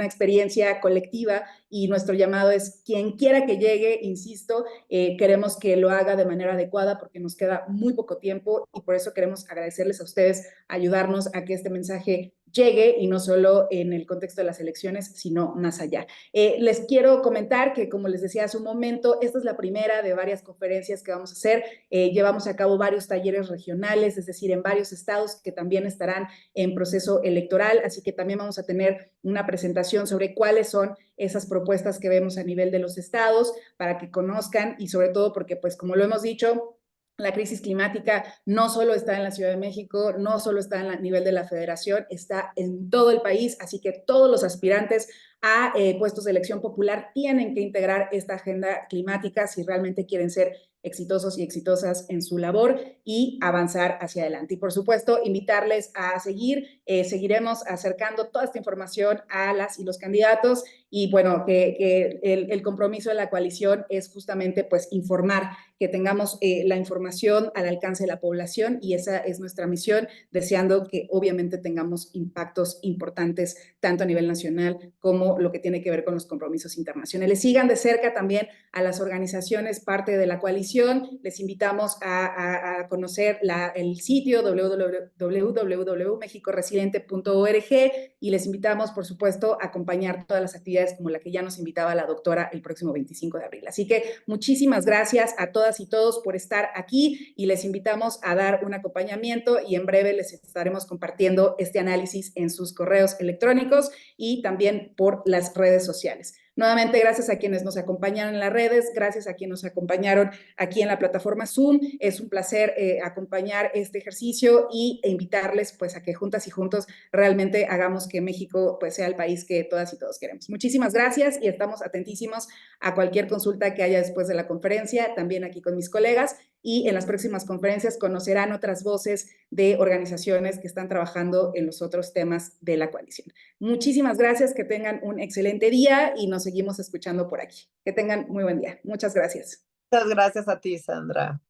experiencia colectiva y nuestro llamado es quien quiera que llegue, insisto, queremos que lo haga de manera adecuada porque nos queda muy poco tiempo y por eso queremos agradecerles a ustedes, ayudarnos a que este mensaje llegue y no solo en el contexto de las elecciones, sino más allá. Les quiero comentar que, como les decía hace un momento, esta es la primera de varias conferencias que vamos a hacer. Llevamos a cabo varios talleres regionales, es decir, en varios estados que también estarán en proceso electoral, así que también vamos a tener una presentación sobre cuáles son esas propuestas que vemos a nivel de los estados para que conozcan y sobre todo porque, pues, como lo hemos dicho, la crisis climática no solo está en la Ciudad de México, no solo está en el nivel de la federación, está en todo el país, así que todos los aspirantes a puestos de elección popular tienen que integrar esta agenda climática si realmente quieren ser exitosos y exitosas en su labor y avanzar hacia adelante. Y por supuesto, invitarles a seguiremos acercando toda esta información a las y los candidatos y bueno, que el compromiso de la coalición es justamente pues informar, que tengamos la información al alcance de la población y esa es nuestra misión, deseando que obviamente tengamos impactos importantes tanto a nivel nacional como lo que tiene que ver con los compromisos internacionales. Sigan de cerca también a las organizaciones parte de la coalición. Les invitamos a conocer el sitio www.mexicoresiliente.org y les invitamos, por supuesto, a acompañar todas las actividades actividades como la que ya nos invitaba la doctora el próximo 25 de abril. Así que muchísimas gracias a todas y todos por estar aquí y les invitamos a dar un acompañamiento y en breve les estaremos compartiendo este análisis en sus correos electrónicos y también por las redes sociales. Nuevamente, gracias a quienes nos acompañaron en las redes, gracias a quienes nos acompañaron aquí en la plataforma Zoom. Es un placer acompañar este ejercicio e invitarles pues a que juntas y juntos realmente hagamos que México pues sea el país que todas y todos queremos. Muchísimas gracias y estamos atentísimos a cualquier consulta que haya después de la conferencia, también aquí con mis colegas, y en las próximas conferencias conocerán otras voces de organizaciones que están trabajando en los otros temas de la coalición. Muchísimas gracias, que tengan un excelente día y nos seguimos escuchando por aquí. Que tengan muy buen día. Muchas gracias. Muchas gracias a ti, Sandra.